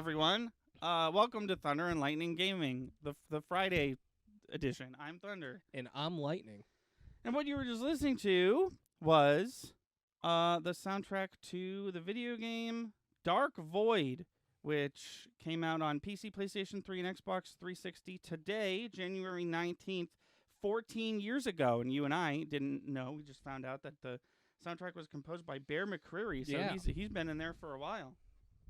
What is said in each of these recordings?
everyone. Welcome to Thunder and Lightning Gaming, the Friday edition. I'm Thunder. And I'm Lightning. And what you were just listening to was the soundtrack to the video game Dark Void, which came out on PC, PlayStation 3, and Xbox 360 today, January 19th, 14 years ago. And you and I didn't know. We just found out that the soundtrack was composed by Bear McCreary, so he's been in there for a while.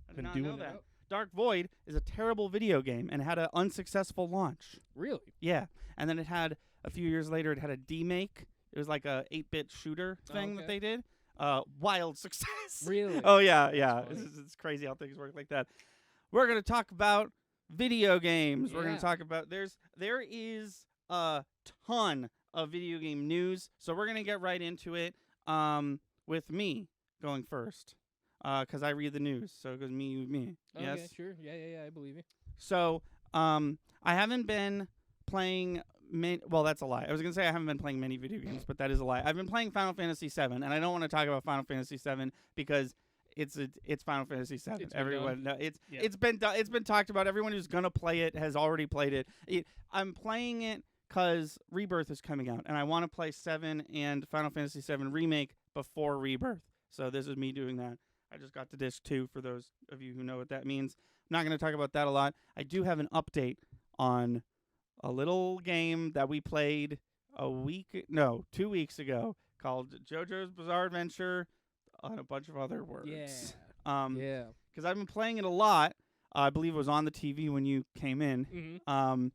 I did not know that. Dark Void is a terrible video game and had an unsuccessful launch. Really? Yeah. And then it had, a few years later, it had a demake. It was like a 8-bit shooter thing that they did. Wild success. Really? Oh, yeah. It's crazy how things work like that. We're going to talk about video games. We're going to talk about, there is a ton of video game news, so we're going to get right into it with me going first. Because I read the news, so it goes me. Okay, yes? Sure. Yeah, I believe you. So, I haven't been playing well, that's a lie. I was going to say I haven't been playing many video games, but that is a lie. I've been playing Final Fantasy VII, and I don't want to talk about Final Fantasy VII because it's Final Fantasy VII. It's been talked about. Everyone who's going to play it has already played it. I'm playing it because Rebirth is coming out, and I want to play 7 and Final Fantasy VII Remake before Rebirth. So this is me doing that. I just got to disc 2 for those of you who know what that means. I'm not going to talk about that a lot. I do have an update on a little game that we played 2 weeks ago called JoJo's Bizarre Adventure and a bunch of other words. Yeah. Because I've been playing it a lot. I believe it was on the TV when you came in. Mm-hmm.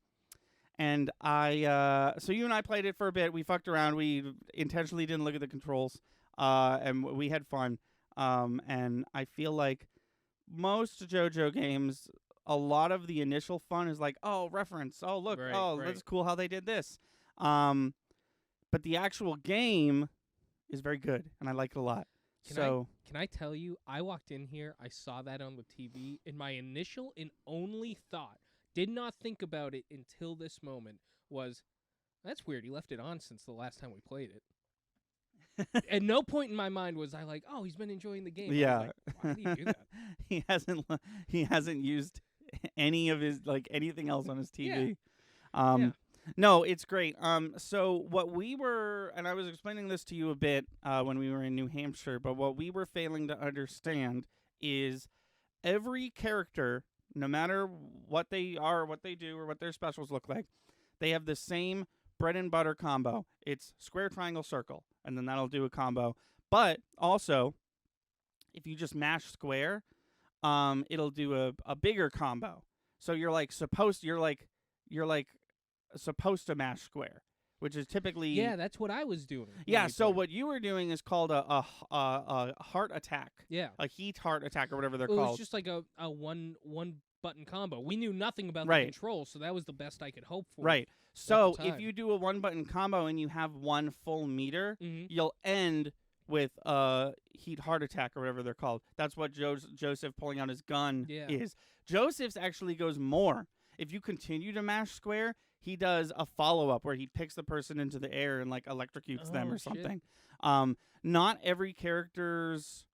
And so you and I played it for a bit. We fucked around. We intentionally didn't look at the controls. And we had fun. And I feel like most JoJo games, a lot of the initial fun is like, oh, reference. Oh, look. Right. That's cool how they did this. But the actual game is very good, and I like it a lot. Can I tell you, I walked in here, I saw that on the TV, and my initial and only thought, did not think about it until this moment, was, that's weird. He left it on since the last time we played it. At no point in my mind was I like, oh, he's been enjoying the game. Yeah. Like, why did he do that? He hasn't used any of his anything else on his TV. Yeah. No, it's great. So what we were, and I was explaining this to you a bit when we were in New Hampshire, but what we were failing to understand is every character, no matter what they are, what they do, or what their specials look like, they have the same bread and butter combo. It's square, triangle, circle, and then that'll do a combo. But also, if you just mash square, it'll do a bigger combo. So you're supposed to mash square, which is typically that's what I was doing. Yeah. So what you were doing is called a heart attack. Yeah. A heat heart attack or whatever they're called. It was just like a one button combo. We knew nothing about the control, so that was the best I could hope for. Right. So if you do a 1-button combo and you have one full meter, you'll end with heat heart attack or whatever they're called. That's what Joseph pulling out his gun is. Joseph's actually goes more. If you continue to mash square, he does a follow-up where he picks the person into the air and electrocutes them or something. Not every character's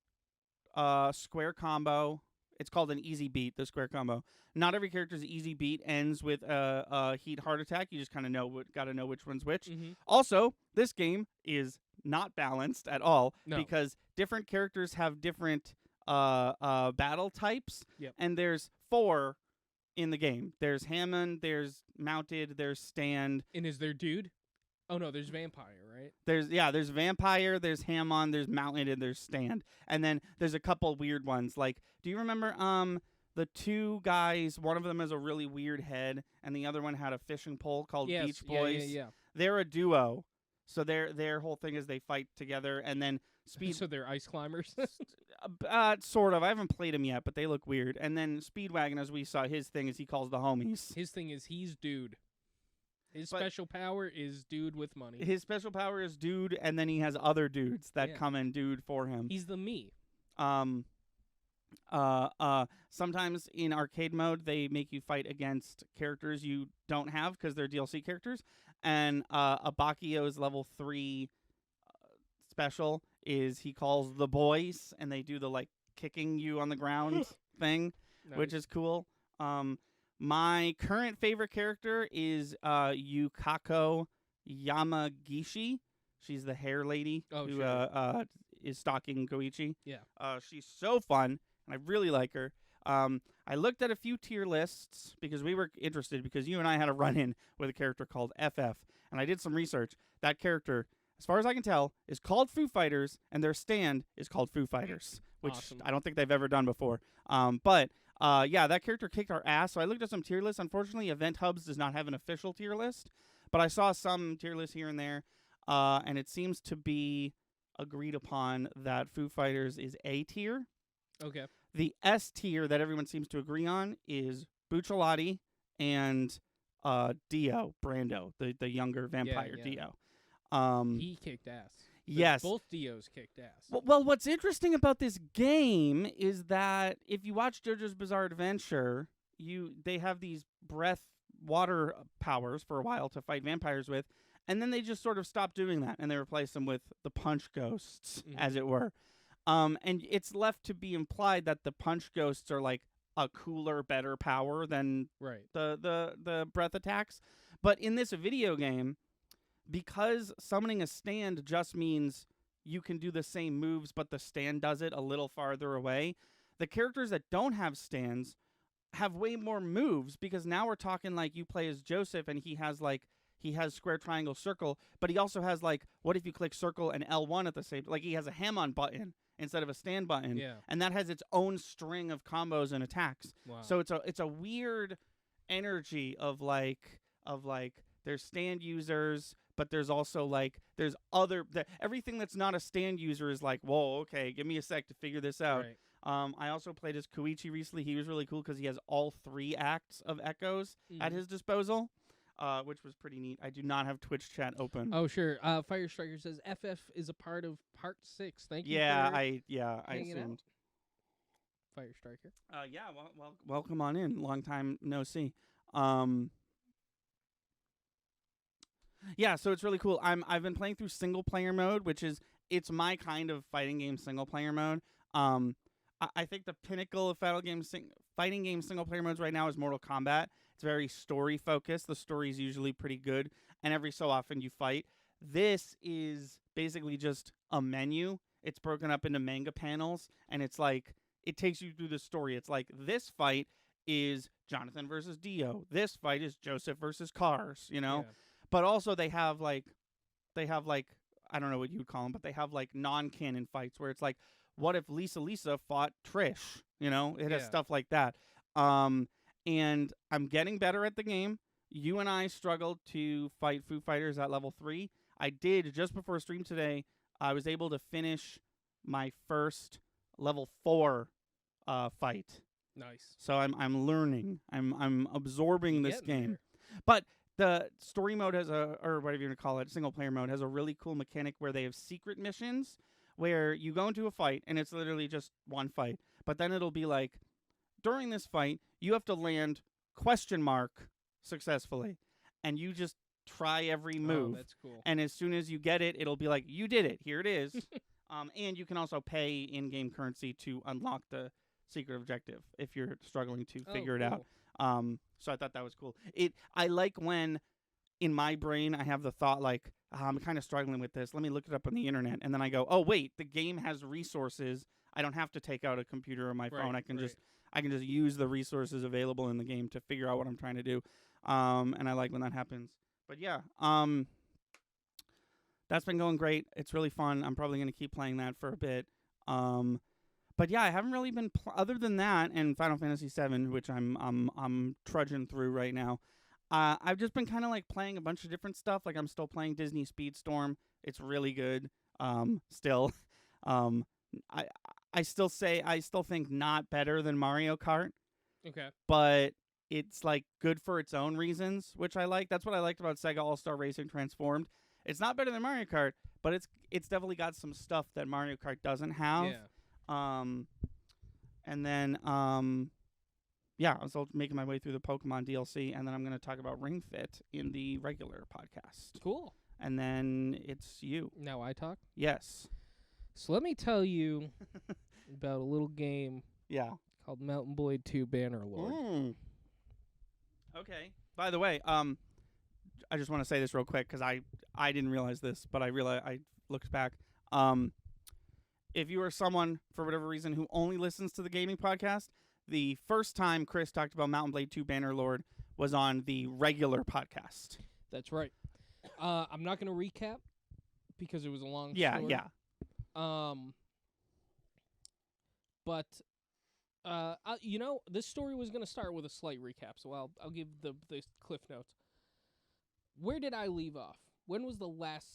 square combo, it's called an easy beat, the square combo. Not every character's easy beat ends with a heat heart attack. You just kind of got to know which one's which. Also, this game is not balanced at all because different characters have different battle types, and there's 4 in the game. There's Hammond, there's Mounted, there's Stand. And is there Dude? Oh, no, there's Vampire, right? There's Vampire, there's Hammond, there's Mounted, and there's Stand. And then there's a couple weird ones. Do you remember the 2 guys, one of them has a really weird head, and the other one had a fishing pole called Beach Boys? Yeah. They're a duo. So their whole thing is they fight together, and then So they're ice climbers? Sort of. I haven't played them yet, but they look weird. And then Speedwagon, as we saw, his thing is he calls the homies. His thing is he's Dude. His special power is Dude with money. His special power is Dude, and then he has other dudes that come and dude for him. He's the me. Sometimes in arcade mode, they make you fight against characters you don't have because they're DLC characters. And Abakio's level 3 special is he calls the boys, and they do the kicking you on the ground thing. which is cool. My current favorite character is Yukako Yamagishi. She's the hair lady who is stalking Koichi. Yeah. She's so fun, and I really like her. I looked at a few tier lists because we were interested because you and I had a run-in with a character called FF, and I did some research. That character, as far as I can tell, is called Foo Fighters, and their stand is called Foo Fighters, which I don't think they've ever done before. But that character kicked our ass, so I looked at some tier lists. Unfortunately, Event Hubs does not have an official tier list, but I saw some tier lists here and there, and it seems to be agreed upon that Foo Fighters is A tier. Okay. The S tier that everyone seems to agree on is Bucciolati and Dio, Brando, the younger vampire Dio. He kicked ass. Yes. Both Dios kicked ass. Well, what's interesting about this game is that if you watch JoJo's Bizarre Adventure, they have these water powers for a while to fight vampires with, and then they just sort of stopped doing that, and they replaced them with the punch ghosts, as it were. And it's left to be implied that the punch ghosts are like a cooler, better power than the breath attacks. But in this video game, because summoning a stand just means you can do the same moves, but the stand does it a little farther away, the characters that don't have stands have way more moves, because now we're talking like you play as Joseph and he has square, triangle, circle, but he also has like, what if you click circle and L1 at the same, like he has a ham-on button instead of a stand button, and that has its own string of combos and attacks. Wow. So it's a weird energy of like there's stand users, but there's also like there's everything that's not a stand user is like, whoa, okay, give me a sec to figure this out. Right. I also played as Koichi recently. He was really cool because he has all 3 acts of echoes at his disposal. Which was pretty neat. I do not have Twitch chat open. Oh, sure. Fire Striker says FF is a part of Part 6. Thank you. I assumed. Fire Striker. Welcome on in. Long time no see. So it's really cool. I've been playing through single player mode, which is it's my kind of fighting game single player mode. I think the pinnacle of fighting game single player modes right now is Mortal Kombat. It's very story focused. The story is usually pretty good, and every so often you fight. This is basically just a menu. It's broken up into manga panels, and it's like it takes you through the story. It's like this fight is Jonathan versus Dio. This fight is Joseph versus Cars. Yeah. But also they have like I don't know what you would call them, but they have like non-canon fights where it's like, what if Lisa fought Trish? It has stuff like that. And I'm getting better at the game. You and I struggled to fight Foo Fighters at level 3. I did just before stream today. I was able to finish my first level 4 fight. Nice. So I'm learning. I'm absorbing this game. There. But the story mode or whatever you want to call it, single player mode, has a really cool mechanic where they have secret missions where you go into a fight and it's literally just one fight. But then it'll be like, during this fight, you have to land ? Successfully. And you just try every move. Oh, that's cool. And as soon as you get it, it'll be like, you did it. Here it is. And you can also pay in-game currency to unlock the secret objective if you're struggling to figure it out. So I thought that was cool. I like when in my brain I have the thought like, I'm kind of struggling with this. Let me look it up on the internet. And then I go, oh, wait, the game has resources. I don't have to take out a computer or my phone. I can just use the resources available in the game to figure out what I'm trying to do. And I like when that happens. But yeah, that's been going great. It's really fun. I'm probably going to keep playing that for a bit. But yeah, I haven't really been other than that and Final Fantasy VII, which I'm trudging through right now. I've just been kind of like playing a bunch of different stuff. Like I'm still playing Disney Speedstorm. It's really good. Still, I still think not better than Mario Kart. Okay. But it's like good for its own reasons, which I like. That's what I liked about Sega All-Star Racing Transformed. It's not better than Mario Kart, but it's definitely got some stuff that Mario Kart doesn't have. Yeah. And then I was making my way through the Pokemon DLC, and then I'm going to talk about Ring Fit in the regular podcast. Cool. And then it's you. Now I talk? Yes. So let me tell you about a little game called Mountain Blade 2 Bannerlord. Okay. By the way, I just want to say this real quick because I didn't realize this, but I looked back. If you are someone, for whatever reason, who only listens to the gaming podcast, the first time Chris talked about Mountain Blade 2 Bannerlord was on the regular podcast. That's right. I'm not going to recap because it was a long story. Yeah. But this story was going to start with a slight recap, so I'll give the cliff notes. Where did I leave off? When was the last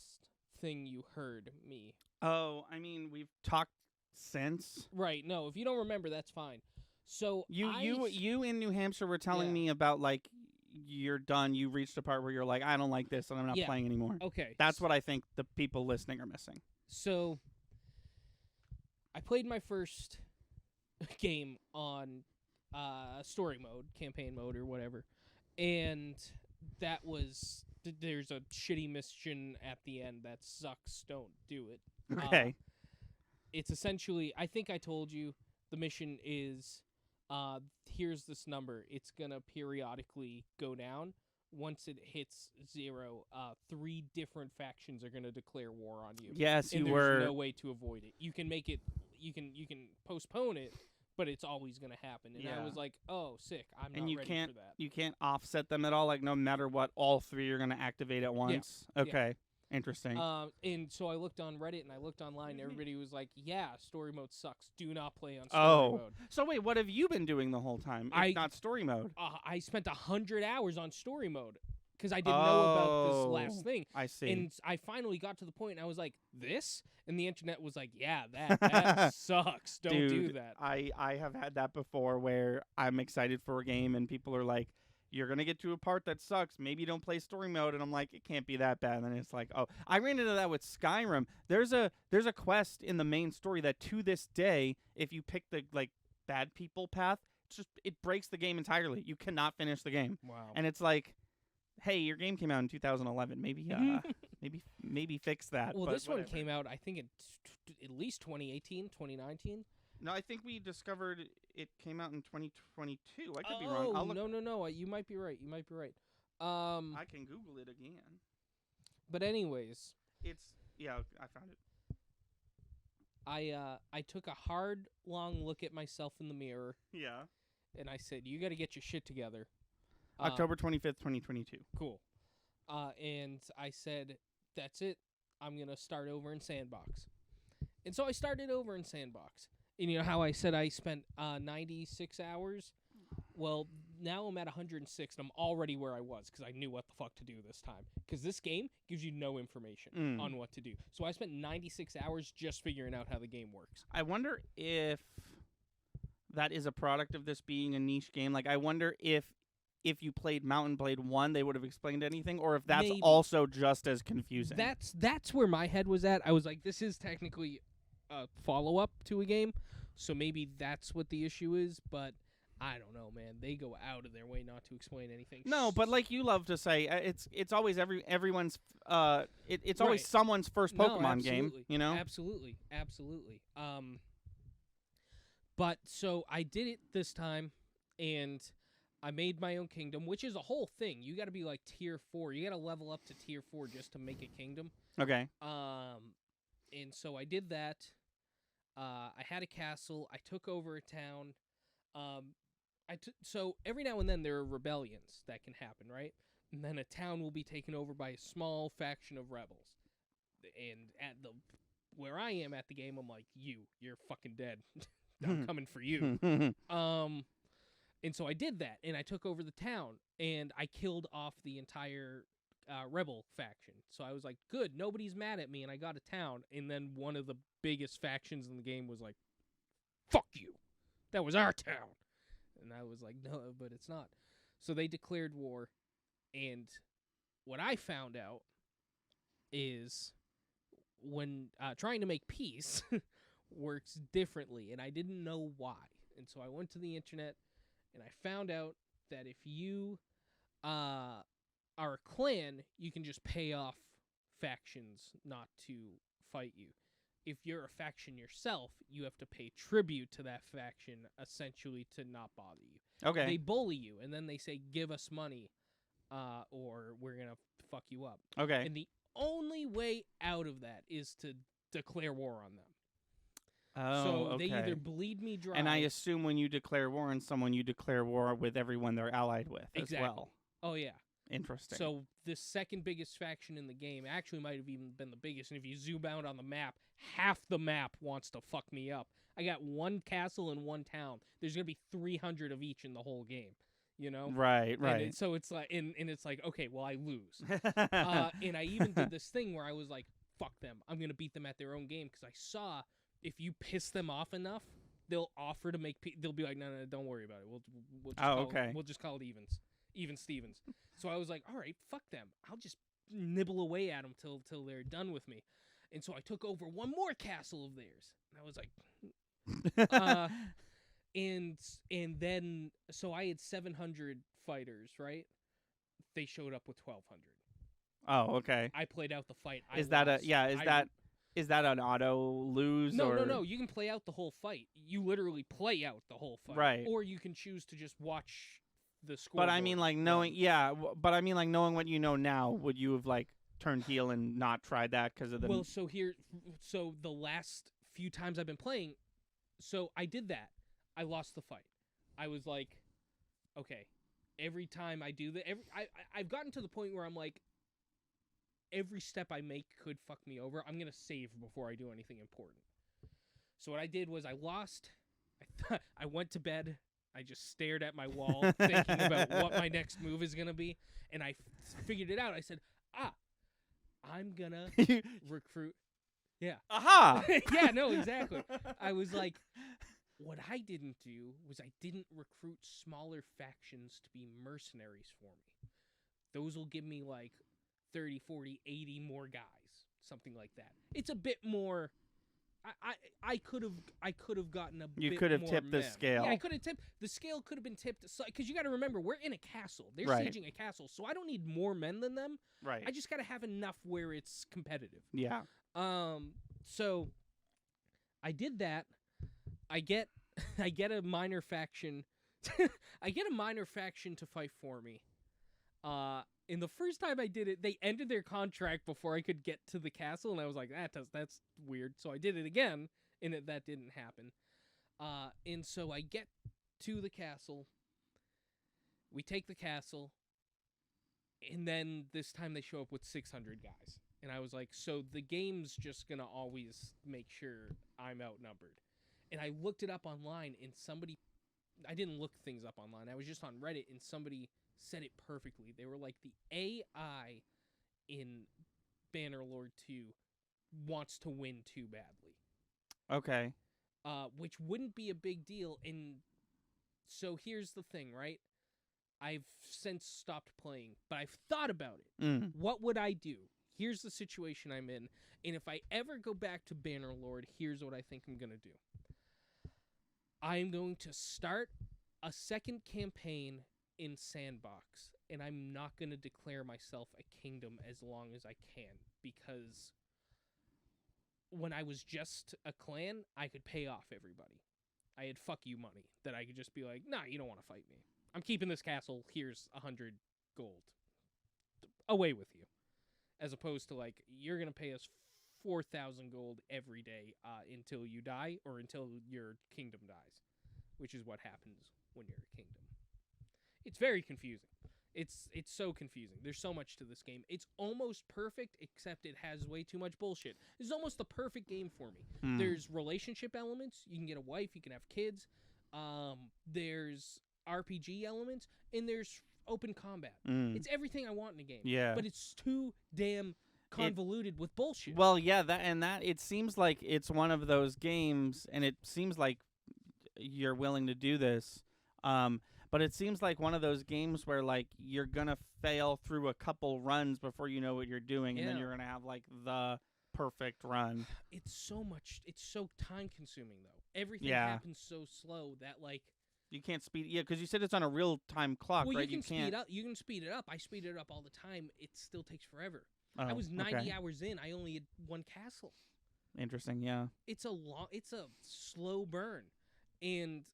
thing you heard me? Oh, I mean, we've talked since. Right. No, if you don't remember, that's fine. So you in New Hampshire were telling me about, like, you're done. You reached a part where you're like, I don't like this, and I'm not playing anymore. Okay. That's what I think the people listening are missing. So I played my first game on story mode, campaign mode, or whatever, and that was there's a shitty mission at the end that sucks. Don't do it. Okay. It's essentially, I think I told you, the mission is, here's this number. It's going to periodically go down. Once it hits 0, 3 different factions are going to declare war on you. Yes, and you there's were. no way to avoid it. You can make it, you can postpone it, but it's always going to happen. And I was like, oh, sick. I'm not ready for that. You can't offset them at all? Like, no matter what, all 3 are going to activate at once? Yeah. Okay. Yeah. Interesting. And so I looked on Reddit and I looked online. And everybody was like, "Yeah, story mode sucks. Do not play on story mode." So wait, what have you been doing the whole time? If not story mode. I spent 100 hours on story mode because I didn't know about this last thing. I see. And I finally got to the point, and I was like, "This?" And the internet was like, "Yeah, that sucks. Don't do that." I have had that before where I'm excited for a game and people are like, you're going to get to a part that sucks. Maybe don't play story mode. And I'm like, it can't be that bad. And then it's like, oh, I ran into that with Skyrim. There's a quest in the main story that to this day, if you pick the like bad people path, it breaks the game entirely. You cannot finish the game. Wow. And it's like, hey, your game came out in 2011. Maybe maybe fix that. Well, but this whatever. one came out, I think, in at least 2018, 2019. No, I think we discovered it came out in 2022. I could be wrong. wrong. No. You might be right. I can Google it again. But anyways, I found it. I took a hard, long look at myself in the mirror. Yeah. And I said, "You got to get your shit together." October 25th, 2022. Cool. And I said, "That's it. I'm gonna start over in Sandbox." And so I started over in Sandbox. And you know how I said I spent 96 hours? Well, now I'm at 106, and I'm already where I was because I knew what the fuck to do this time. Because this game gives you no information on what to do. So I spent 96 hours just figuring out how the game works. I wonder if that is a product of this being a niche game. Like, I wonder if you played Mountain Blade 1, they would have explained anything, or if that's also just as confusing. That's where my head was at. I was like, this is technically a follow-up to a game, so maybe that's what the issue is, but I don't know, man. They go out of their way not to explain anything. No, but like you love to say, it's always everyone's it's always someone's first Pokemon game, you know? Absolutely. But so I did it this time, and I made my own kingdom, which is a whole thing. You got to be like tier 4. You got to level up to tier 4 just to make a kingdom. Okay. And so I did that. I had a castle. I took over a town. So every now and then there are rebellions that can happen, right? And then a town will be taken over by a small faction of rebels. And where I am at the game, I'm like, you're fucking dead. I'm coming for you. And so I did that, and I took over the town, and I killed off the entire rebel faction. So I was like, good, nobody's mad at me, and I got a town. And then one of the biggest factions in the game was like, fuck you. That was our town. And I was like, no, but it's not. So they declared war, and what I found out is when trying to make peace works differently, and I didn't know why. And so I went to the internet, and I found out that if you are a clan, you can just pay off factions not to fight you. if you're a faction yourself, you have to pay tribute to that faction, essentially, to not bother you. Okay. They bully you, and then they say, give us money, or we're going to fuck you up. Okay. And the only way out of that is to declare war on them. Oh, so okay. they either bleed me dry. And I assume when you declare war on someone, you declare war with everyone they're allied with as well. Oh, yeah. Interesting. So the second biggest faction in the game actually might have even been the biggest. And if you zoom out on the map, half the map wants to fuck me up. I got one castle and one town. There's going to be 300 of each in the whole game. You know? Right. So it's like, and it's like, okay, well, I lose. And I even did this thing where I was like, fuck them. I'm going to beat them at their own game, because I saw if you piss them off enough, they'll offer to make, they'll be like, no, don't worry about it. We'll just call it even Stevens. So I was like, all right, fuck them. I'll just nibble away at them till they're done with me. And so I took over one more castle of theirs. And I was like, and then, so I had 700 fighters, right? They showed up with 1,200. Oh, okay. I played out the fight. Is that an auto lose? No. You can play out the whole fight. You literally play out the whole fight. Right. Or you can choose to just watch the score. But I mean, like, knowing what you know now, would you have, like, turned heel and not tried that because of the... Well, so the last few times I've been playing, so I did that. I lost the fight. I was like, okay, every time I do that, I've gotten to the point where I'm like, every step I make could fuck me over. I'm going to save before I do anything important. So what I did was I lost. I went to bed. I just stared at my wall thinking about what my next move is going to be. And I figured it out. I said, I'm going to recruit. Yeah. Aha! Yeah, no, exactly. I was like, what I didn't do was I didn't recruit smaller factions to be mercenaries for me. Those will give me like 30, 40, 80 more guys, something like that. It's a bit more. I could have gotten a bit more. You could have tipped the scale. Yeah, I could have tipped. The scale could have been tipped, because you got to remember, we're in a castle. They're sieging a castle, so I don't need more men than them. Right. I just got to have enough where it's competitive. Yeah. So I did that. I get a minor faction. I get a minor faction to fight for me. And the first time I did it, they ended their contract before I could get to the castle, and I was like, that's weird. So I did it again, and that didn't happen. And so I get to the castle. We take the castle, and then this time they show up with 600 guys. And I was like, so the game's just going to always make sure I'm outnumbered. And I looked it up online, and I didn't look things up online. I was just on Reddit, and somebody said it perfectly. They were like, the AI in Bannerlord 2 wants to win too badly. Okay. Which wouldn't be a big deal. And so here's the thing, right? I've since stopped playing, but I've thought about it. What would I do? Here's the situation I'm in. And if I ever go back to Bannerlord, here's what I think I'm going to do. I'm going to start a second campaign in Sandbox, and I'm not going to declare myself a kingdom as long as I can, because when I was just a clan, I could pay off everybody. I had fuck you money that I could just be like, nah, you don't want to fight me. I'm keeping this castle. Here's 100 gold. Away with you. As opposed to, like, you're going to pay us 4,000 gold every day until you die or until your kingdom dies, which is what happens when you're a kingdom. It's very confusing. It's so confusing. There's so much to this game. It's almost perfect, except it has way too much bullshit. This is almost the perfect game for me. There's relationship elements. You can get a wife. You can have kids. There's RPG elements. And there's open combat. It's everything I want in a game. Yeah. But it's too damn convoluted with bullshit. Well, yeah, that it seems like it's one of those games, and it seems like you're willing to do this. But it seems like one of those games where, like, you're gonna fail through a couple runs before you know what you're doing, and then you're gonna have, like, the perfect run. It's so time consuming though. Everything happens so slow that, like, you can't speed. Yeah, because you said it's on a real time clock, right? You can speed it up. I speed it up all the time. It still takes forever. Oh, I was 90 hours in. I only had one castle. Interesting, yeah. It's a slow burn, and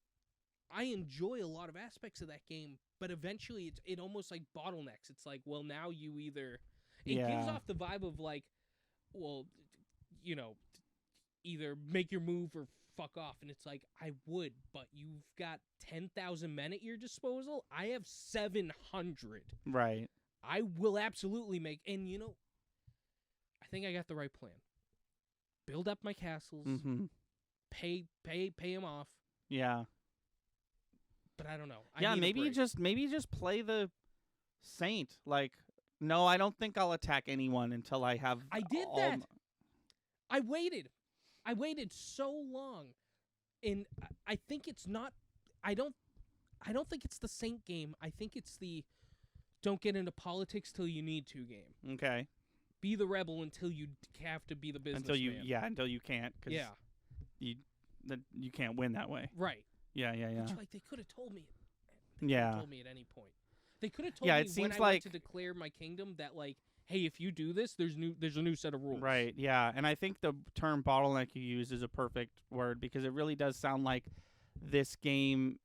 I enjoy a lot of aspects of that game, but eventually it almost like bottlenecks. It's like, well, now you either it gives off the vibe of like, well, either make your move or fuck off, and it's like, I would, but you've got 10,000 men at your disposal. I have 700. Right. I will absolutely make, and I think I got the right plan. Build up my castles, pay them off. Yeah. But I don't know. Maybe you just play the Saint. Like, no, I don't think I'll attack anyone until I have. I did that. I waited so long, and I think it's not. I don't think it's the Saint game. I think it's the don't get into politics till you need to game. Okay. Be the rebel until you have to be the businessman. Until you can't. Cause you can't win that way. Right. Yeah. Which, like, they could have told me. Told me at any point. They could have told me when I went to declare my kingdom that, like, hey, if you do this, there's a new set of rules. Right. Yeah, and I think the term bottleneck you use is a perfect word because it really does sound like this game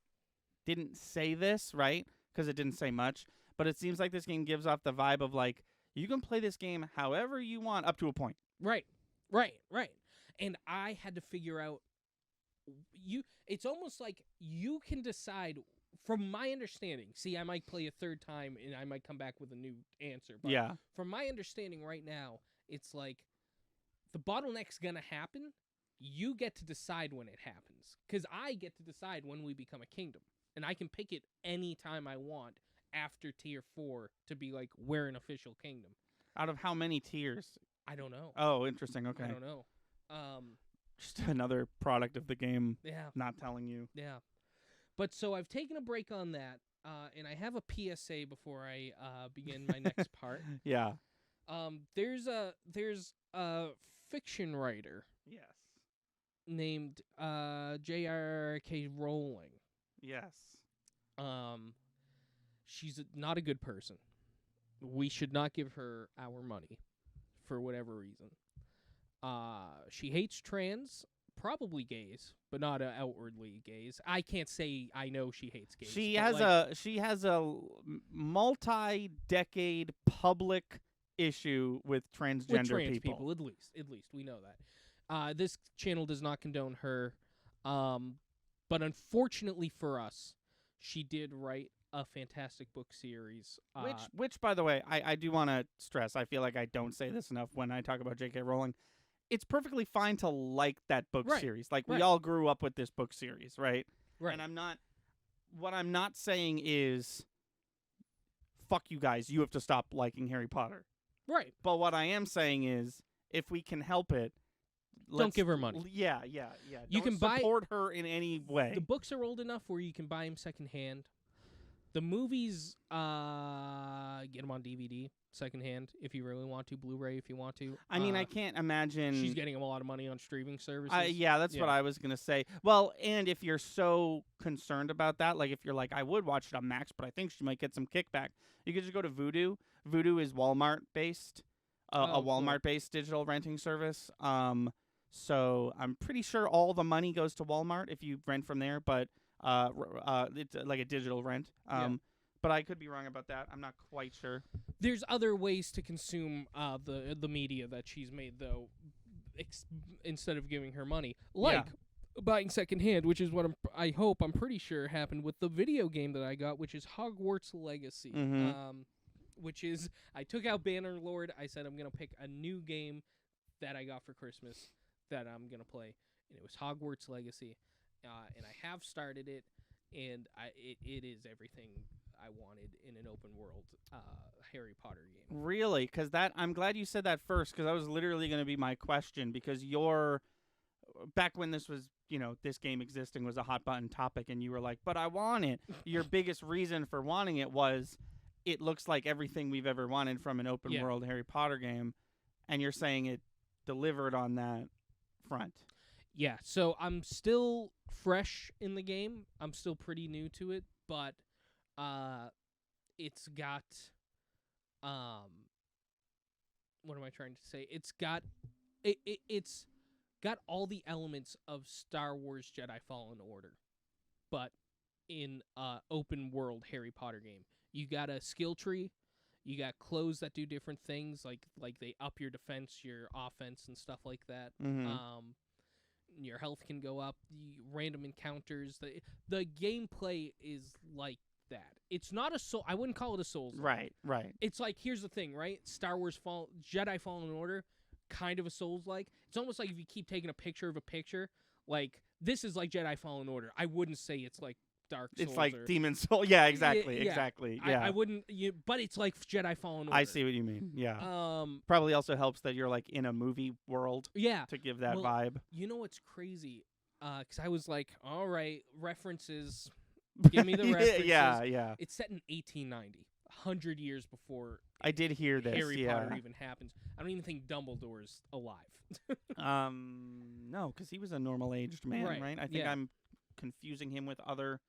didn't say this, right? Because it didn't say much, but it seems like this game gives off the vibe of like you can play this game however you want up to a point. Right. And I had to figure out it's almost like you can decide from my understanding. See, I might play a third time and I might come back with a new answer. But from my understanding right now, it's like the bottleneck's going to happen. You get to decide when it happens because I get to decide when we become a kingdom. And I can pick it any time I want after tier 4 to be like, we're an official kingdom. Out of how many tiers? I don't know. Oh, interesting. Okay. I don't know. Just another product of the game. Yeah. Not telling you. Yeah. But so I've taken a break on that, and I have a PSA before I begin my next part. Yeah. There's a fiction writer. Yes. Named J.R.K. Rowling. Yes. She's not a good person. We should not give her our money for whatever reason. She hates trans, probably gays, but not outwardly gays. I can't say I know she hates gays. She has a multi-decade public issue with transgender trans people. At least we know that. This channel does not condone her, but unfortunately for us, she did write a fantastic book series. Which, by the way, I do want to stress. I feel like I don't say this enough when I talk about J.K. Rowling. It's perfectly fine to like that book series. Like, we all grew up with this book series, right? Right. And what I'm not saying is, fuck you guys, you have to stop liking Harry Potter. Right. But what I am saying is, if we can help it, don't give her money. Yeah. You can support her in any way. The books are old enough where you can buy them secondhand. The movies, get them on DVD secondhand if you really want to, Blu-ray if you want to. I mean, I can't imagine she's getting them a lot of money on streaming services. That's what I was gonna say. Well, and if you're so concerned about that, like if you're like, I would watch it on Max, but I think she might get some kickback. You could just go to Vudu. Vudu is Walmart based, a Walmart based digital renting service. So I'm pretty sure all the money goes to Walmart if you rent from there, but it's like a digital rent. But I could be wrong about that. I'm not quite sure. There's other ways to consume the media that she's made, though, instead of giving her money, like buying secondhand, which is what I'm pretty sure happened with the video game that I got, which is Hogwarts Legacy. Which is, I took out Bannerlord. I said I'm gonna pick a new game that I got for Christmas that I'm gonna play, and it was Hogwarts Legacy. And I have started it, and it is everything I wanted in an open world Harry Potter game. Really? Because I'm glad you said that first, because that was literally going to be my question. Because back when this was, this game existing was a hot button topic, and you were like, but I want it. Your biggest reason for wanting it was it looks like everything we've ever wanted from an open world Harry Potter game, and you're saying it delivered on that front. Yeah, so I'm still fresh in the game. I'm still pretty new to it, but it's got what am I trying to say? It's got it's got all the elements of Star Wars Jedi Fallen Order, but in open world Harry Potter game. You got a skill tree. You got clothes that do different things, like they up your defense, your offense, and stuff like that. Your health can go up. Random encounters. The gameplay is like that. It's not a soul. I wouldn't call it a Souls. Right. It's like, here's the thing, right? Star Wars Jedi Fallen Order, kind of a Souls-like. It's almost like if you keep taking a picture of a picture, like this is like Jedi Fallen Order. I wouldn't say it's like Dark Souls. It's like Demon Soul. Yeah, exactly. Yeah. I wouldn't. But it's like Jedi Fallen Order. I see what you mean. Yeah. Probably also helps that you're like in a movie world. Yeah. To give that vibe. You know what's crazy? Because I was like, all right, references. Give me the references. Yeah. It's set in 1890, 100 years before. I did hear this. Harry Potter even happens. I don't even think Dumbledore's alive. No, because he was a normal-aged man, right? I think I'm confusing him with other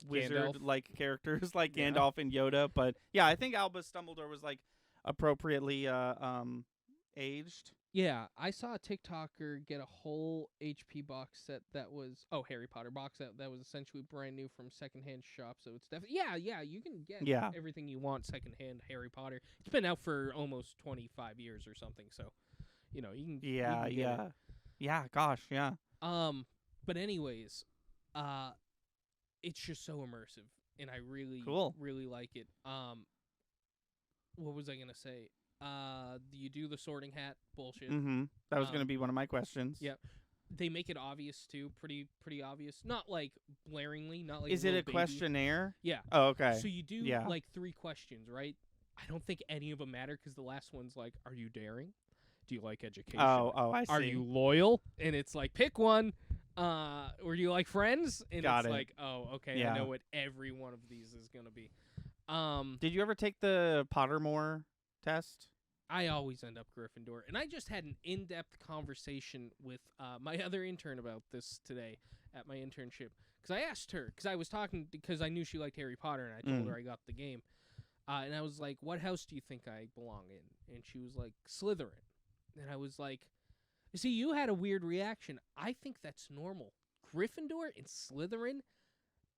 wizard-like characters like Gandalf and Yoda. But yeah, I think Albus Dumbledore was like appropriately aged. Yeah, I saw a TikToker get a whole HP box set that was Harry Potter box set that was essentially brand new from secondhand shop. So it's definitely you can get everything you want secondhand Harry Potter. It's been out for almost 25 years or something. So you can Gosh, yeah. But anyways, it's just so immersive, and I really really like it. What was I gonna say? You do the sorting hat bullshit. That was gonna be one of my questions. Yeah, they make it obvious too, pretty obvious. Not like blaringly, not like. Is it a questionnaire? Yeah. Oh, okay. So you do like 3 questions, right? I don't think any of them matter because the last one's like, "Are you daring? Do you like education? Oh, I see. Are you loyal?" And it's like, pick one. Or do you like friends? And it's like, oh, okay, I know what every one of these is gonna be. Did you ever take the Pottermore test? I always end up Gryffindor, and I just had an in-depth conversation with my other intern about this today at my internship. Because I asked her, because I was talking, because I knew she liked Harry Potter, and I told her I got the game. And I was like, what house do you think I belong in? And she was like, Slytherin. And I was like, see, you had a weird reaction. I think that's normal. Gryffindor and Slytherin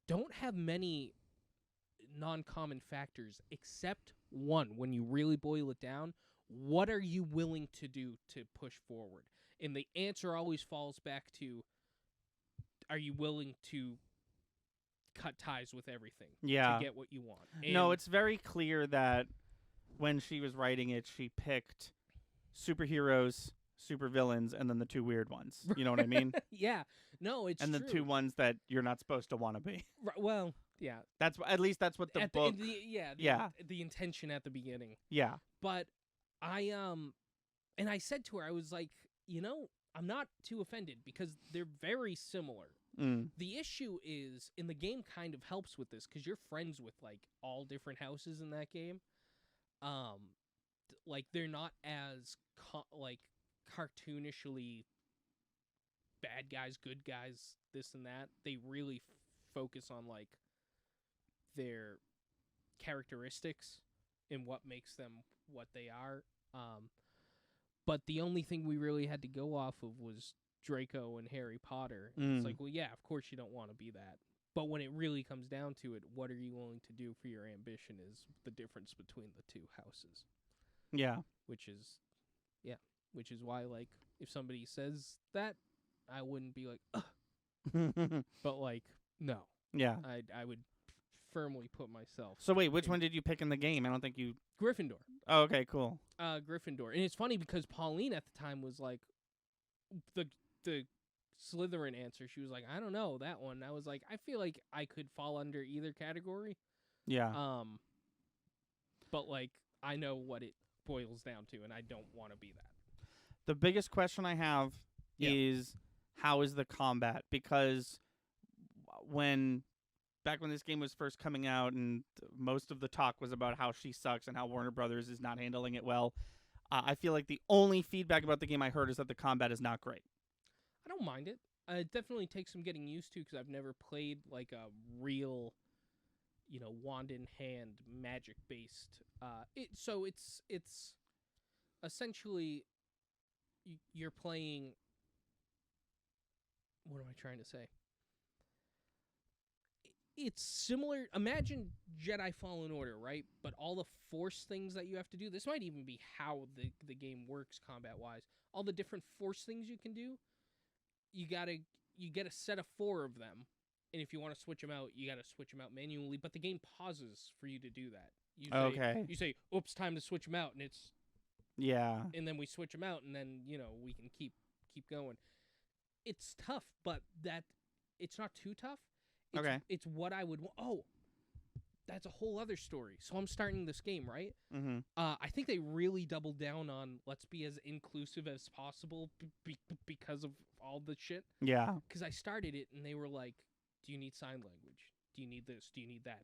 don't have many non-common factors except one. When you really boil it down, what are you willing to do to push forward? And the answer always falls back to, are you willing to cut ties with everything to get what you want? And no, it's very clear that when she was writing it, she picked superheroes, supervillains, and then the 2 weird ones. You know what I mean? Yeah. No, it's and true. the 2 ones that you're not supposed to want to be. Right, well, yeah. That's at least that's what the book. The intention at the beginning. Yeah. But and I said to her, I was like, I'm not too offended because they're very similar. The issue is, in the game kind of helps with this because you're friends with like all different houses in that game. Like they're not as cartoonishly bad guys, good guys, this and that. They really focus on like their characteristics and what makes them what they are. But the only thing we really had to go off of was Draco and Harry Potter. It's like, well, yeah, of course you don't want to be that. But when it really comes down to it, what are you willing to do for your ambition is the difference between the 2 houses. Yeah. Which is why, like, if somebody says that, I wouldn't be like, ugh. But, like, no. Yeah. I would firmly put myself. So wait, which one did you pick in the game? I don't think you... Gryffindor. Oh, okay, cool. Gryffindor. And it's funny because Pauline at the time was like, the Slytherin answer. She was like, I don't know, that one. I was like, I feel like I could fall under either category. Yeah. But, like, I know what it boils down to, and I don't want to be that. The biggest question I have is, how is the combat? Because back when this game was first coming out and most of the talk was about how she sucks and how Warner Brothers is not handling it well, I feel like the only feedback about the game I heard is that the combat is not great. I don't mind it. It definitely takes some getting used to because I've never played like a real, wand in hand magic based. So it's essentially you're playing what am I trying to say? It's similar. Imagine Jedi Fallen Order, right? But all the Force things that you have to do. This might even be how the game works combat wise. All the different Force things you can do. You get a set of 4 of them, and if you want to switch them out, you got to switch them out manually. But the game pauses for you to do that. You say, "Oops, time to switch them out," and it's and then we switch them out, and then we can keep going. It's tough, but it's not too tough. It's what I would want. Oh, that's a whole other story. So I'm starting this game, right? Mm-hmm. I think they really doubled down on let's be as inclusive as possible because of all the shit. Yeah. Because I started it, and they were like, do you need sign language? Do you need this? Do you need that?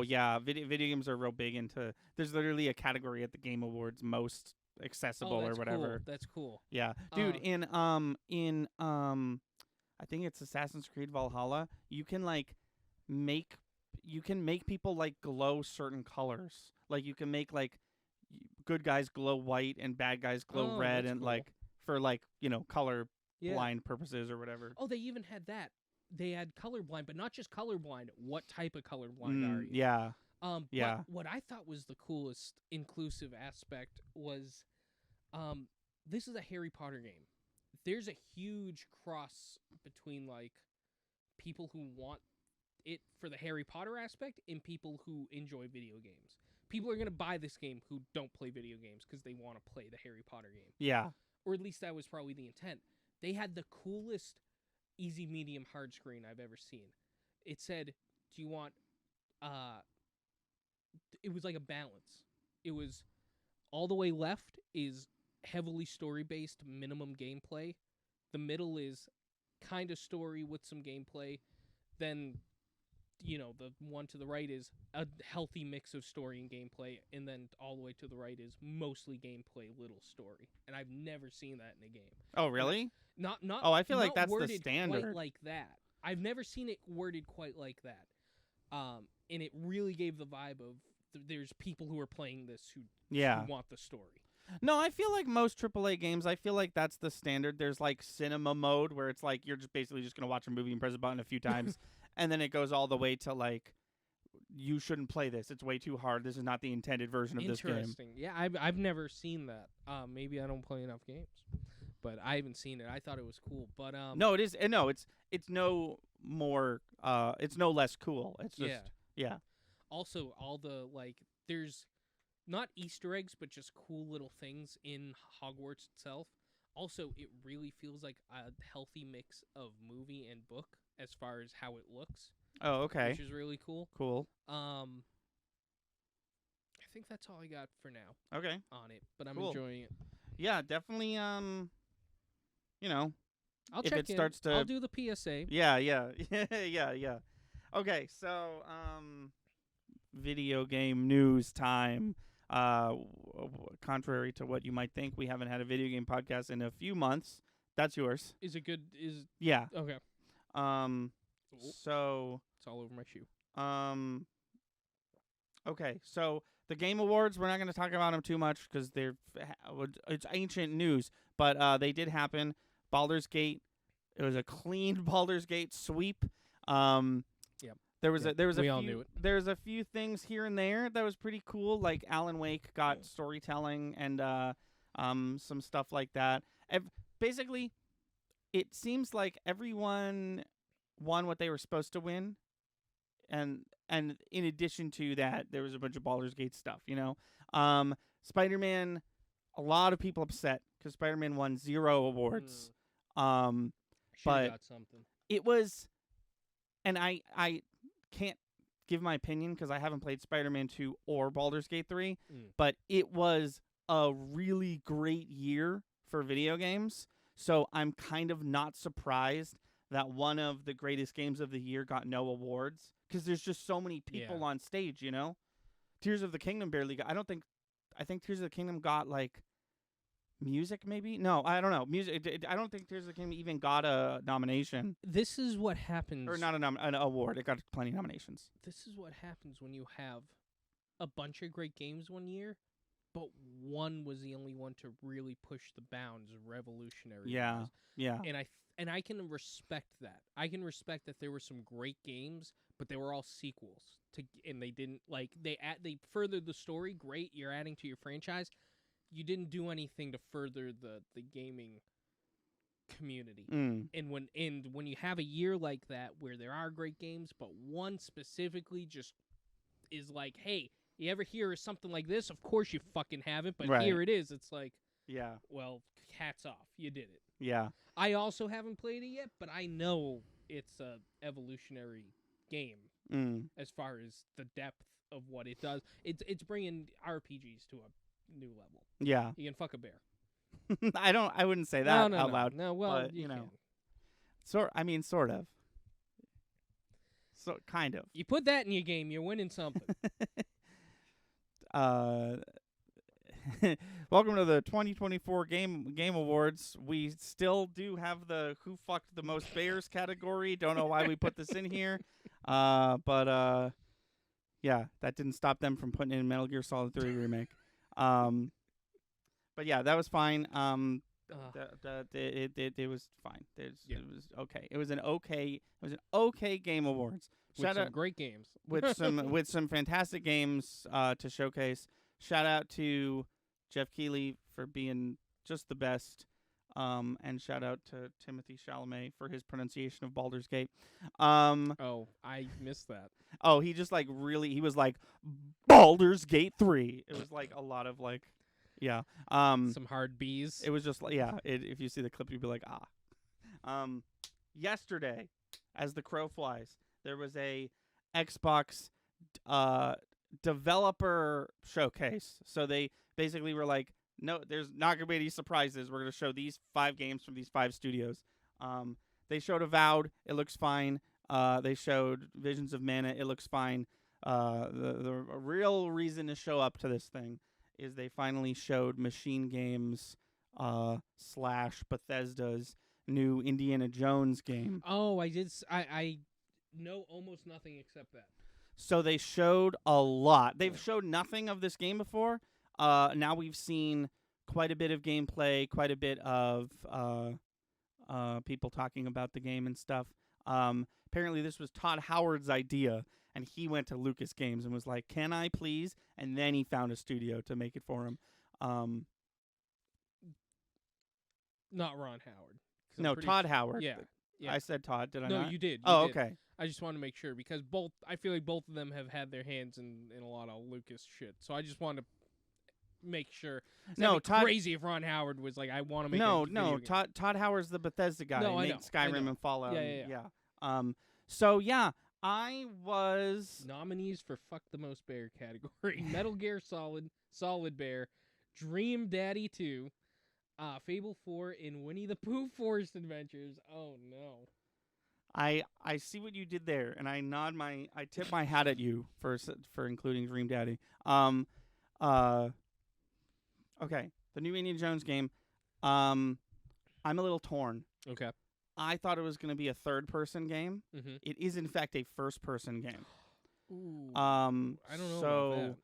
Yeah. Video games are real big into... There's literally a category at the Game Awards, most accessible or whatever. Cool. That's cool. Yeah. Dude, in I think it's Assassin's Creed Valhalla, you can make people glow certain colors. Like you can make good guys glow white and bad guys glow red, and cool. for color blind purposes or whatever. Oh, they even had that. They had colorblind, but not just colorblind. What type of colorblind are you? Yeah. But what I thought was the coolest inclusive aspect was, this is a Harry Potter game. There's a huge cross between people who want it for the Harry Potter aspect and people who enjoy video games. People are going to buy this game who don't play video games because they want to play the Harry Potter game. Yeah. Or at least that was probably the intent. They had the coolest easy, medium, hard screen I've ever seen. It said, do you want... it was like a balance. It was all the way left is heavily story-based minimum gameplay. The middle is kind of story with some gameplay. Then, the one to the right is a healthy mix of story and gameplay. And then all the way to the right is mostly gameplay, little story. And I've never seen that in a game. Oh, really? Not. Oh, I feel like not that's the standard. quite like that. I've never seen it worded quite like that. And it really gave the vibe of there's people who are playing this who want the story. No, I feel like most AAA games, I feel like that's the standard. There's cinema mode where it's you're just basically just going to watch a movie and press a button a few times. And then it goes all the way to you shouldn't play this. It's way too hard. This is not the intended version of this game. Interesting. Yeah, I've never seen that. Maybe I don't play enough games. But I haven't seen it. I thought it was cool. But no, it is. No, it's no more. It's no less cool. It's just yeah. Also, all the there's not Easter eggs, but just cool little things in Hogwarts itself. Also, it really feels like a healthy mix of movie and book as far as how it looks. Oh, okay. Which is really cool. Cool. I think that's all I got for now. Okay. On it, but I'm enjoying it. Yeah, definitely. I'll if check it in. starts to. I'll do the PSA. Yeah. Okay, so video game news time. Contrary to what you might think, we haven't had a video game podcast in a few months. That's yours. Is it good? Yeah. Okay. So it's all over my shoe. Okay, so the Game Awards, we're not going to talk about them too much because it's ancient news, but they did happen. Baldur's Gate, it was a clean Baldur's Gate sweep. Yep. There was we all knew it. There's a few things here and there that was pretty cool, like Alan Wake got storytelling and some stuff like that. Basically, it seems like everyone won what they were supposed to win, and in addition to that, there was a bunch of Baldur's Gate stuff. Spider-Man, a lot of people upset because Spider-Man won 0 awards. But got something. It was, and I can't give my opinion because I haven't played Spider-Man 2 or Baldur's Gate 3, but it was a really great year for video games. So I'm kind of not surprised that one of the greatest games of the year got no awards because there's just so many people on stage, Tears of the Kingdom barely got, I think Tears of the Kingdom got music maybe? No, I don't know. Music. I don't think Tears of the Kingdom even got a nomination. This is what happens. Or not an award. It got plenty of nominations. This is what happens when you have a bunch of great games one year but one was the only one to really push the bounds revolutionary. Yeah, yeah. And I can respect that. I can respect that there were some great games, but they were all sequels and they didn't they furthered the story. Great, you're adding to your franchise. You didn't do anything to further the gaming community. And when you have a year like that where there are great games, but one specifically just is like, hey, you ever hear of something like this? Of course you fucking haven't, but here it is. It's like, yeah. Well, hats off, you did it. Yeah. I also haven't played it yet, but I know it's a evolutionary game as far as the depth of what it does. It's bringing RPGs to a new level. Yeah. You can fuck a bear. I wouldn't say that out loud. No, well, but, you know. Sort of. So kind of. You put that in your game, you're winning something. Welcome to the 2024 Game Awards. We still do have the Who Fucked the Most Bears category. Don't know why we put this in here. But yeah, that didn't stop them from putting in Metal Gear Solid 3 remake. But yeah, that was fine. It was fine. It was okay. It was an okay Game Awards. With some great games. with some fantastic games to showcase. Shout out to Jeff Keighley for being just the best. And shout out to Timothy Chalamet for his pronunciation of Baldur's Gate. Oh, I missed that. Oh, he just he was like Baldur's Gate 3. It was like a lot of yeah. Some hard B's. It was just if you see the clip, you'd be like, ah. Yesterday, as the crow flies, there was a Xbox developer showcase. So they basically were like, no, there's not going to be any surprises. We're going to show these 5 games from these 5 studios. They showed Avowed. It looks fine. They showed Visions of Mana. It looks fine. The real reason to show up to this thing is they finally showed Machine Games / Bethesda's new Indiana Jones game. Oh, I did. I know almost nothing except that. So they showed a lot. They've showed nothing of this game before. Now we've seen quite a bit of gameplay, quite a bit of people talking about the game and stuff. Apparently this was Todd Howard's idea, and he went to Lucas Games and was like, "Can I please?" And then he found a studio to make it for him. Not Ron Howard. No, Todd Howard. Yeah. I said Todd, did I not? not? No, you did. You did. Okay. I just want to make sure because I feel like both of them have had their hands in a lot of Lucas shit. So I just want to make sure. Todd, crazy if Ron Howard was like, I want to make No, Todd Howard's the Bethesda guy. No, He made Skyrim and Fallout. Yeah. So yeah, I was nominees for Fuck the Most Bear category: Metal Gear Solid Bear, Dream Daddy 2, Fable 4, and Winnie the Pooh Forest Adventures. Oh no. I see what you did there, and I tip my hat at you for including Dream Daddy. Okay, the new Indiana Jones game. I'm a little torn. Okay. I thought it was going to be a third-person game. Mm-hmm. It is in fact a first-person game. Ooh, I don't know about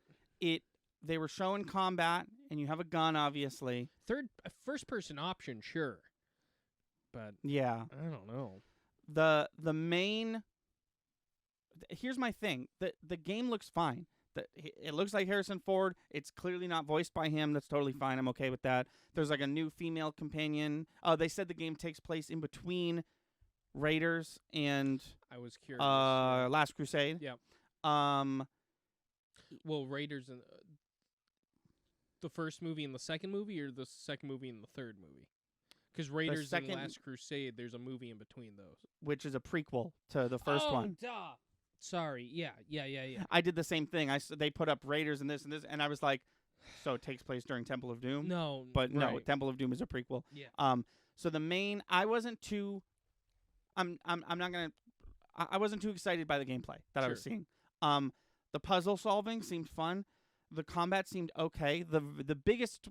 that. They were showing combat, and you have a gun, obviously. First-person option, sure, but yeah, I don't know. The main. Here's my thing. The game looks fine. It looks like Harrison Ford. It's clearly not voiced by him. That's totally fine. I'm okay with that. There's like a new female companion. They said the game takes place in between Raiders and I was curious. Last Crusade. Yeah. Well, Raiders in the first movie and the second movie, or the second movie and the third movie? Because Raiders and Last Crusade, there's a movie in between those, which is a prequel to the first one. Oh, duh. Sorry, yeah. I did the same thing. They put up Raiders and this, and I was like, so it takes place during Temple of Doom? No, but right. No, Temple of Doom is a prequel. Yeah. So the main, I wasn't too excited by the gameplay that I was seeing. The puzzle solving seemed fun. The combat seemed okay. The biggest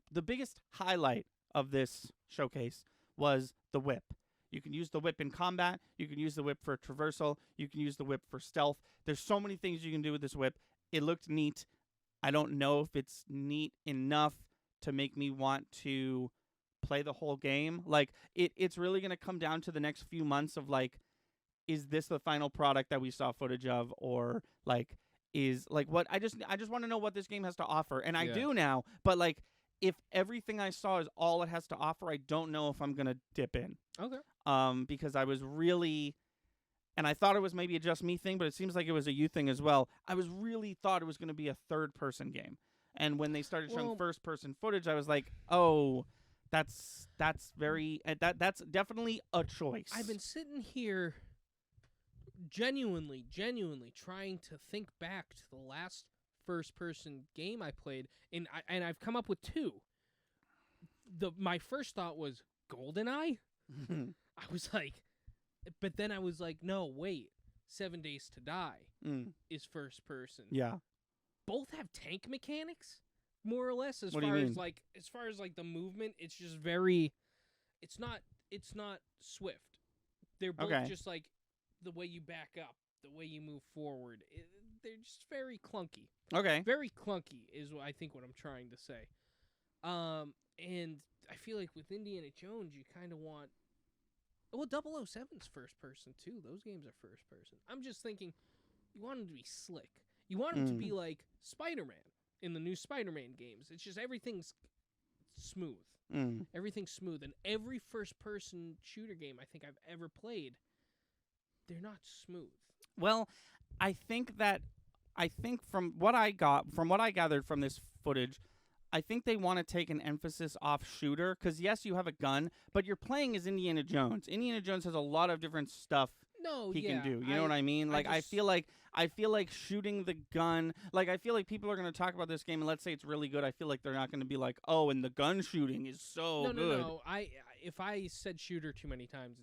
highlight of this showcase was the whip. You can use the whip in combat. You can use the whip for traversal. You can use the whip for stealth. There's so many things you can do with this whip. It looked neat. I don't know if it's neat enough to make me want to play the whole game. Like it's really going to come down to the next few months of like, is this the final product that we saw footage of, or like is like what I just want to know what this game has to offer, and I do now. But like, if everything I saw is all it has to offer, I don't know if I'm gonna dip in. Okay. Because I was really, and I thought it was maybe a just me thing, but it seems like it was a you thing as well. I was really thought it was gonna be a third person game, and when they started showing first person footage, I was like, oh, that's very that's definitely a choice. I've been sitting here genuinely trying to think back to the last first-person game I played, and I've come up with two. My first thought was GoldenEye. I was like, but then I was like, no, wait, 7 Days to Die is first-person. Yeah, both have tank mechanics, more or less. As far as the movement, it's just very. It's not swift. They're both just like. The way you back up, the way you move forward, they're just very clunky. Okay. Very clunky is what I think what I'm trying to say. And I feel like with Indiana Jones, you kind of want... Well, 007's first person, too. Those games are first person. I'm just thinking, you want them to be slick. You want them to be like Spider-Man in the new Spider-Man games. It's just everything's smooth. Everything's smooth. And every first-person shooter game I think I've ever played, they're not smooth. Well, I think from what I gathered from this footage, I think they want to take an emphasis off shooter, because yes, you have a gun, but you're playing as Indiana Jones. Indiana Jones has a lot of different stuff he can do. You know what I mean? Like I feel like shooting the gun, like I feel like people are going to talk about this game and let's say it's really good. I feel like they're not going to be like, "Oh, and the gun shooting is so good." No. If I said shooter too many times,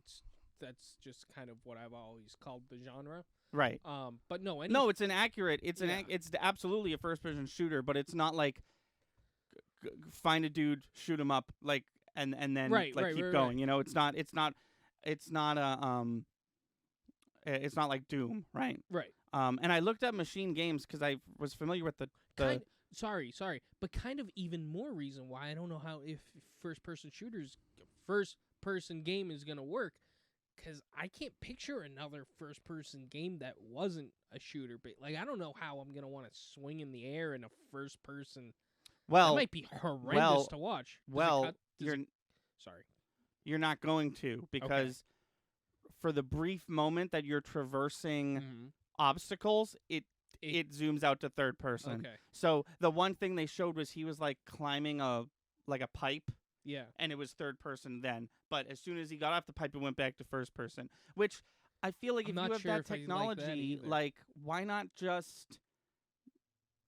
that's just kind of what I've always called the genre. Right. But no, it's it's absolutely a first-person shooter, but it's not like find a dude, shoot him up, like and then keep going. Right. You know, it's not like Doom, right? Right. And I looked at Machine Games because I was familiar with the sorry, but kind of even more reason why I don't know how if first person game is gonna work. Because I can't picture another first-person game that wasn't a shooter. But like, I don't know how I'm gonna want to swing in the air in a first-person. That might be horrendous to watch. You're not going to, because for the brief moment that you're traversing obstacles, it zooms out to third person. Okay. So the one thing they showed was he was like climbing a pipe. Yeah. And it was third person then. But as soon as he got off the pipe, it went back to first person. Which I feel like if you have that technology, like, why not just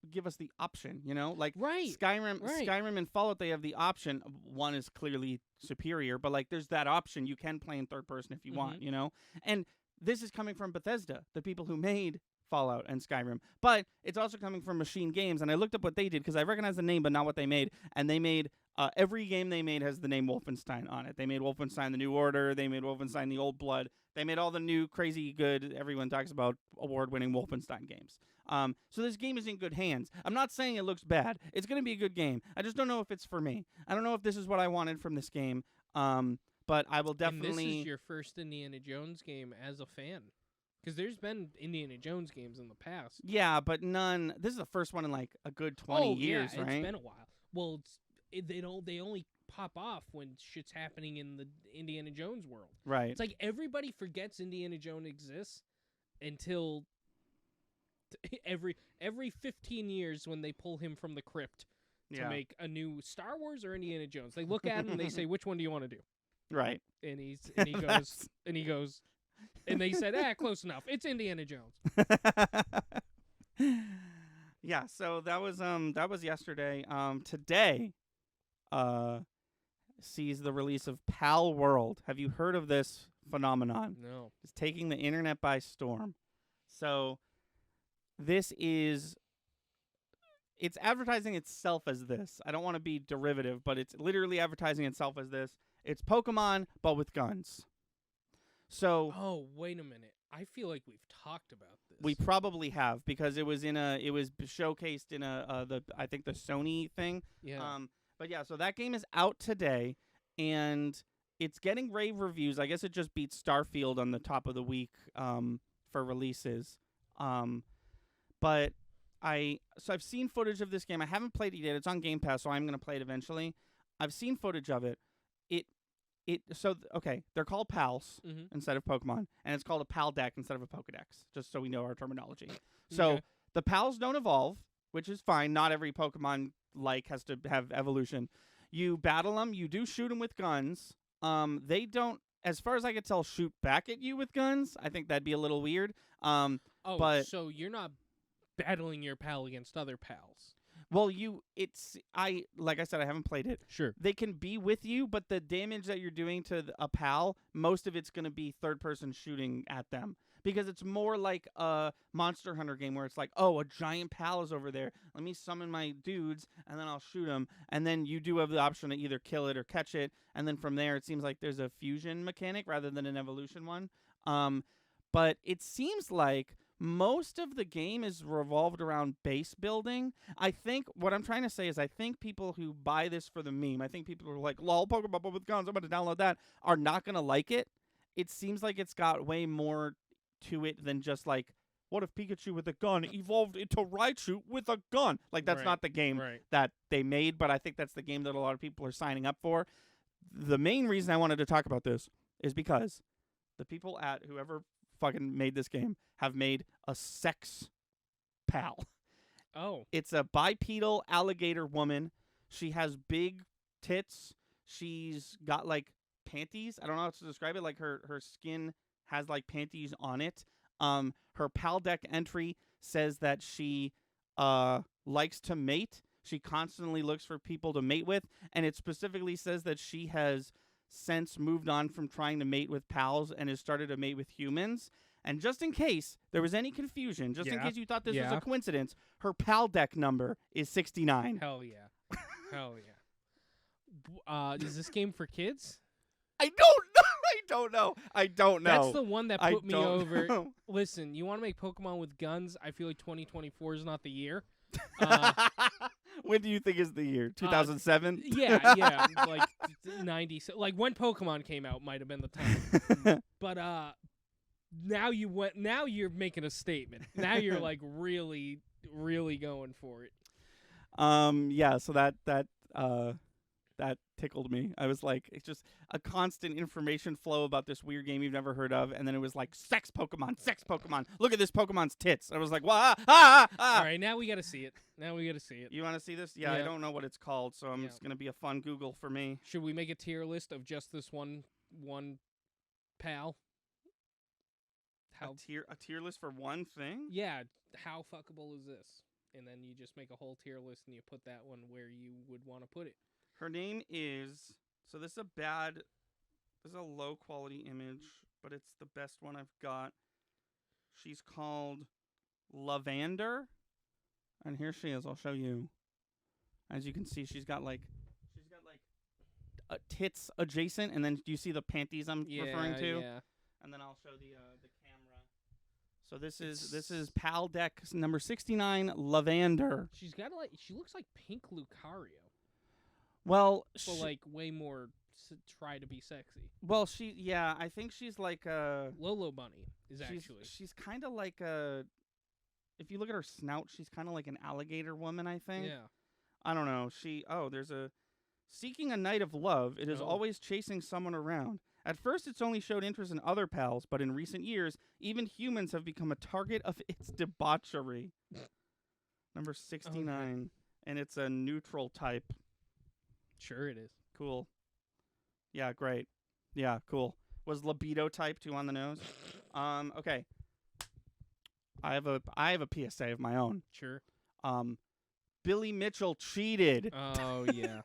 give us the option, you know? Like, Skyrim and Fallout, they have the option. One is clearly superior, but, like, there's that option. You can play in third person if you want, you know? And this is coming from Bethesda, the people who made Fallout and Skyrim. But it's also coming from Machine Games, and I looked up what they did, because I recognize the name, but not what they made. And they made... every game they made has the name Wolfenstein on it. They made Wolfenstein The New Order. They made Wolfenstein The Old Blood. They made all the new crazy good, everyone talks about, award-winning Wolfenstein games. So this game is in good hands. I'm not saying it looks bad. It's going to be a good game. I just don't know if it's for me. I don't know if this is what I wanted from this game. But I will definitely... And this is your first Indiana Jones game as a fan. Because there's been Indiana Jones games in the past. Yeah, but none... This is the first one in like a good 20 years, right? It's been a while. Well, they only pop off when shit's happening in the Indiana Jones world. Right. It's like everybody forgets Indiana Jones exists until every 15 years when they pull him from the crypt to make a new Star Wars or Indiana Jones. They look at him and they say, "Which one do you want to do?" Right. And he goes and they said, "Close enough. It's Indiana Jones." Yeah, so that was yesterday. Today sees the release of Pal World. Have you heard of this phenomenon? No. It's taking the internet by storm. So it's advertising itself as this. I don't want to be derivative, but it's literally advertising itself as this. It's Pokemon, but with guns. So. Oh, wait a minute. I feel like we've talked about this. We probably have, because it was showcased in I think the Sony thing. Yeah. But yeah, so that game is out today, and it's getting rave reviews. I guess it just beats Starfield on the top of the week for releases. But I've seen footage of this game. I haven't played it yet. It's on Game Pass, so I'm gonna play it eventually. I've seen footage of it. They're called pals instead of Pokemon, and it's called a pal deck instead of a Pokedex, just so we know our terminology. So the pals don't evolve, which is fine. Not every Pokemon has to have evolution. You battle them. You do shoot them with guns. They don't, as far as I could tell, shoot back at you with guns. I think that'd be a little weird. So you're not battling your pal against other pals. Well, like I said, I haven't played it. Sure. They can be with you, but the damage that you're doing to a pal, most of it's going to be third-person shooting at them. Because it's more like a Monster Hunter game where it's like, oh, a giant pal is over there. Let me summon my dudes, and then I'll shoot them. And then you do have the option to either kill it or catch it. And then from there, it seems like there's a fusion mechanic rather than an evolution one. But it seems like most of the game is revolved around base building. I think what I'm trying to say is I think people who buy this for the meme, I think people who are like, lol, Pokemon with guns, I'm about to download that, are not going to like it. It seems like it's got way more to it than just like, what if Pikachu with a gun evolved into Raichu with a gun? Like, that's not the game that they made, but I think that's the game that a lot of people are signing up for. The main reason I wanted to talk about this is because the people at whoever fucking made this game have made a sex pal. Oh. It's a bipedal alligator woman. She has big tits. She's got like panties. I don't know how to describe it. Like her skin has like panties on it. Her pal deck entry says that she likes to mate. She constantly looks for people to mate with, and it specifically says that she has since moved on from trying to mate with pals and has started to mate with humans. And just in case there was any confusion, just in case you thought this was a coincidence, her pal deck number is 69. Hell yeah. Hell yeah. Is this game for kids? I don't know. That's the one that put me over. Listen, you want to make Pokemon with guns? I feel like 2024 is not the year. When do you think is the year? 2007? Yeah, like 90. Like when Pokemon came out might have been the time. But now you're making a statement. Now you're like really, really going for it. Yeah. So that tickled me. I was like, it's just a constant information flow about this weird game you've never heard of, and then it was like, sex Pokemon. Look at this Pokemon's tits. I was like, wow. All right, now we got to see it. You want to see this? Yeah, I don't know what it's called, so it's going to be a fun Google for me. Should we make a tier list of just this one pal? A tier list for one thing? Yeah, how fuckable is this? And then you just make a whole tier list and you put that one where you would want to put it. Her name is, so this is a low quality image, but it's the best one I've got. She's called Lavender, and here she is. I'll show you. As you can see, she's got like tits adjacent, and then do you see the panties I'm referring to? Yeah. And then I'll show the camera. So this is PAL deck number 69, Lavender. She looks like Pink Lucario. Well, but like way more try to be sexy. Well, I think she's like a Lolo Bunny She's kind of like a. If you look at her snout, she's kind of like an alligator woman, I think. Yeah. I don't know. There's a seeking a night of love. It is always chasing someone around. At first, it's only showed interest in other pals, but in recent years, even humans have become a target of its debauchery. Number 69, and it's a neutral type. Sure it is. Cool. Yeah, great. Yeah, cool. Was libido type 2 on the nose? Okay. I have a PSA of my own. Sure. Billy Mitchell cheated. Oh yeah.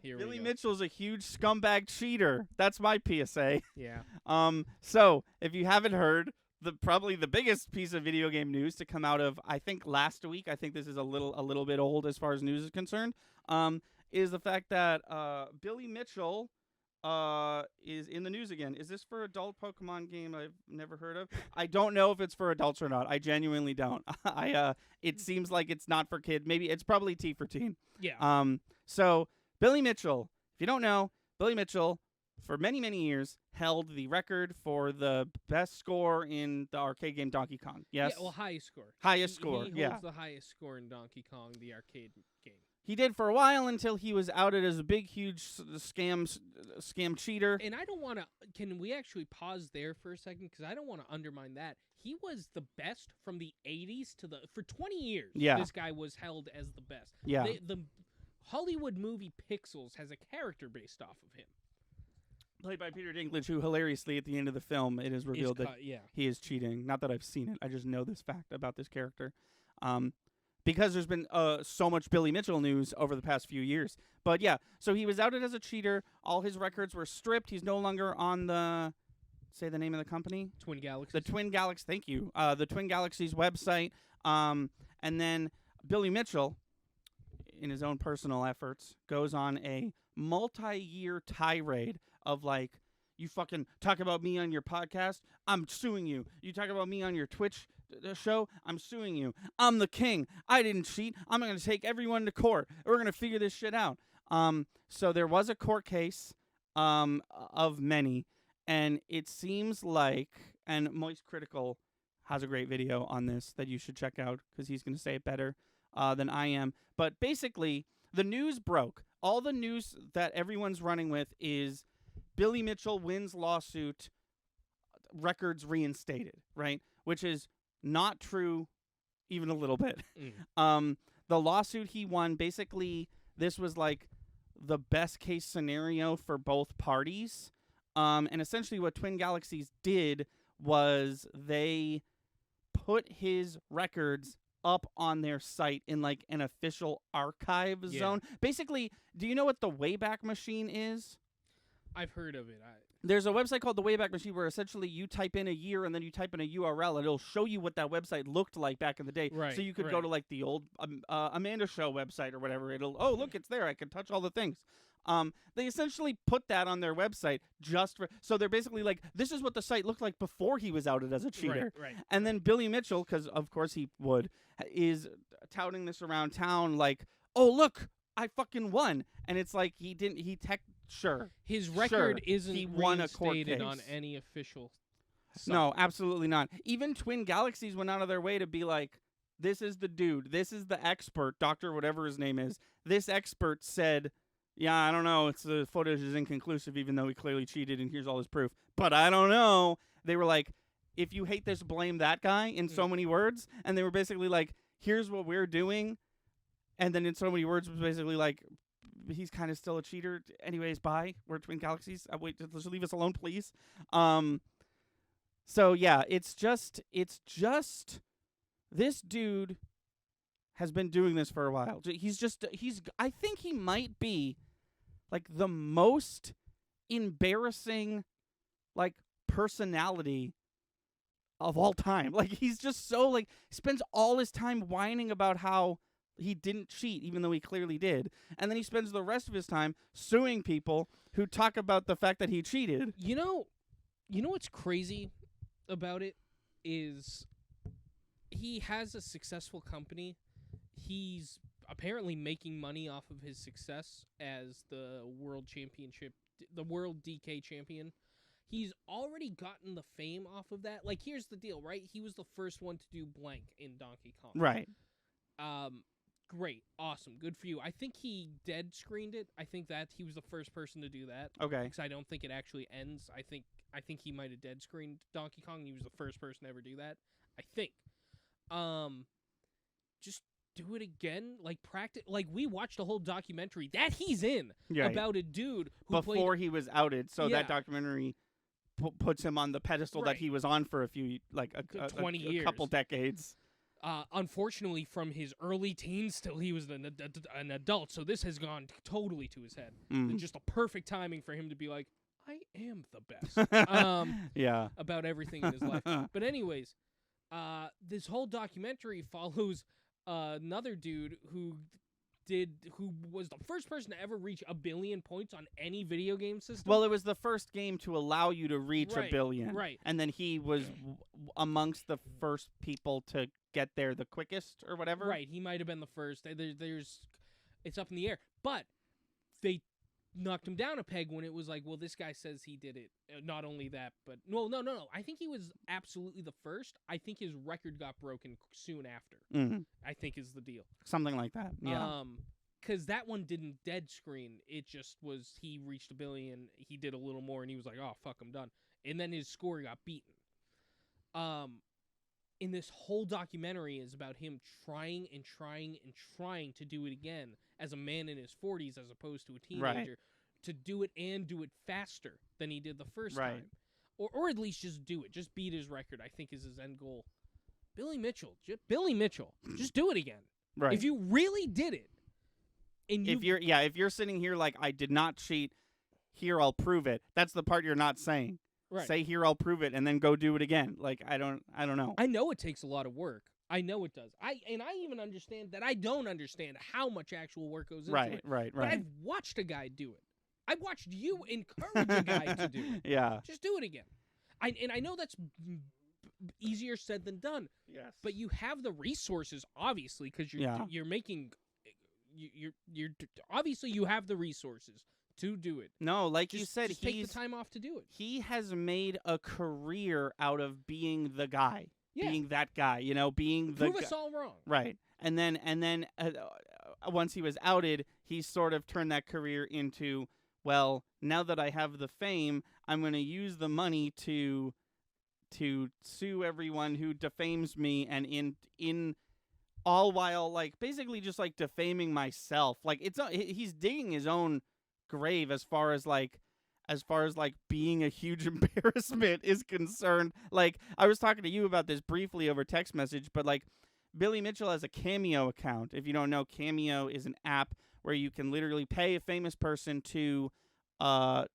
Billy Mitchell's a huge scumbag cheater. That's my PSA. Yeah. So if you haven't heard, probably the biggest piece of video game news to come out of I think last week. I think this is a little bit old as far as news is concerned. Is the fact that Billy Mitchell is in the news again. Is this for adult Pokemon game I've never heard of? I don't know if it's for adults or not. I genuinely don't. It seems like it's not for kids. Maybe it's probably T for teen. Yeah. So Billy Mitchell, if you don't know, Billy Mitchell, for many, many years, held the record for the best score in the arcade game Donkey Kong. Yes? Yeah, well, highest score. Highest score, he holds the highest score in Donkey Kong, the arcade game. He did for a while until he was outed as a big, huge scam cheater. And I don't want to... Can we actually pause there for a second? Because I don't want to undermine that. He was the best from the 80s to the... For 20 years, this guy was held as the best. Yeah. The Hollywood movie Pixels has a character based off of him. Played by Peter Dinklage, who hilariously, at the end of the film, it is revealed that he is cheating. Not that I've seen it. I just know this fact about this character. Because there's been so much Billy Mitchell news over the past few years. But yeah, so he was outed as a cheater. All his records were stripped. He's no longer on the... Say the name of the company? Twin Galaxies. The Twin Galaxies, thank you. The Twin Galaxies website. And then Billy Mitchell, in his own personal efforts, goes on a multi-year tirade of like, you fucking talk about me on your podcast, I'm suing you. You talk about me on your Twitch show, I'm suing you. I'm the king. I didn't cheat. I'm going to take everyone to court. We're going to figure this shit out. So there was a court case of many, and it seems like, and Moist Critical has a great video on this that you should check out because he's going to say it better than I am. But basically, the news broke. All the news that everyone's running with is Billy Mitchell wins lawsuit, records reinstated, right? Which is not true even a little bit. The lawsuit he won, basically, this was like the best case scenario for both parties. And essentially what Twin Galaxies did was they put his records up on their site in like an official archive zone. Basically, do you know what the Wayback Machine is? I've heard of it. There's a website called the Wayback Machine where essentially you type in a year and then you type in a URL and it'll show you what that website looked like back in the day. Right, so you could go to like the old Amanda Show website or whatever. It'll, oh, look, it's there. I can touch all the things. They essentially put that on their website just for... So they're basically like, this is what the site looked like before he was outed as a cheater. Right. And then Billy Mitchell, because of course he would, is touting this around town like, oh, look, I fucking won. And it's like he didn't... Sure. His record isn't he won a court reinstated case on any official site. No, absolutely not. Even Twin Galaxies went out of their way to be like, this is the dude. This is the expert, doctor, whatever his name is. This expert said, yeah, I don't know. The footage is inconclusive, even though he clearly cheated, and here's all his proof. But I don't know. They were like, if you hate this, blame that guy in so many words. And they were basically like, here's what we're doing. And then in so many words was basically like, he's kind of still a cheater. Anyways, bye. We're Twin Galaxies. Wait, just leave us alone, please. So yeah, it's just this dude has been doing this for a while. I think he might be like the most embarrassing like personality of all time. Like he's just so like spends all his time whining about how he didn't cheat, even though he clearly did. And then he spends the rest of his time suing people who talk about the fact that he cheated. You know what's crazy about it is he has a successful company. He's apparently making money off of his success as the world DK champion. He's already gotten the fame off of that. Like, here's the deal, right? He was the first one to do blank in Donkey Kong. Right. Great. Awesome. Good for you. I think he dead screened it. I think that he was the first person to do that. Okay. Because I don't think it actually ends. I think he might have dead screened Donkey Kong. He was the first person to ever do that. I think. Just do it again. Like practice. Like we watched a whole documentary that he's in about a dude who before he was outed. So that documentary puts him on the pedestal that he was on for a few 20 years, a couple decades. Unfortunately, from his early teens till he was an adult, so this has gone totally to his head. Just a perfect timing for him to be like, I am the best. About everything in his life. But anyways, this whole documentary follows another dude who who was the first person to ever reach 1 billion points on any video game system. Well, it was the first game to allow you to reach 1 billion. Right. And then he was amongst the first people to get there the quickest or whatever. Right. He might have been the first. It's up in the air. But they knocked him down a peg when it was like, well, this guy says he did it. Not only that, but no. I think he was absolutely the first. I think his record got broken soon after. Mm-hmm. I think is the deal. Something like that. Yeah. Because that one didn't dead screen. It just was he reached 1 billion. He did a little more, and he was like, oh, fuck, I'm done. And then his score got beaten. In this whole documentary is about him trying to do it again as a man in his 40s as opposed to a teenager. Right. To do it and do it faster than he did the first right. time. Or at least just do it. Just beat his record, I think, is his end goal. Billy Mitchell, just do it again. Right. If you really did it, and if you're sitting here like, I did not cheat, here I'll prove it. That's the part you're not saying. Right. Say here I'll prove it, and then go do it again. Like I don't know. I know it takes a lot of work. I know it does. I even understand that I don't understand how much actual work goes into it. Right. But I've watched a guy do it. I've watched you encourage a guy to do it. Yeah. Just do it again. I know that's easier said than done. Yes. But you have the resources, obviously, because you're making. You're obviously you have the resources to do it. No, like you said, just take the time off to do it. He has made a career out of being the guy, being that guy. Being the. Prove us all wrong. Right, and then once he was outed, he sort of turned that career into, well, now that I have the fame, I'm going to use the money to sue everyone who defames me, and in all while basically just defaming myself. He's digging his own grave as far as being a huge embarrassment is concerned. I was talking to you about this briefly over text message, but Billy Mitchell has a Cameo account. If you don't know, Cameo is an app where you can literally pay a famous person to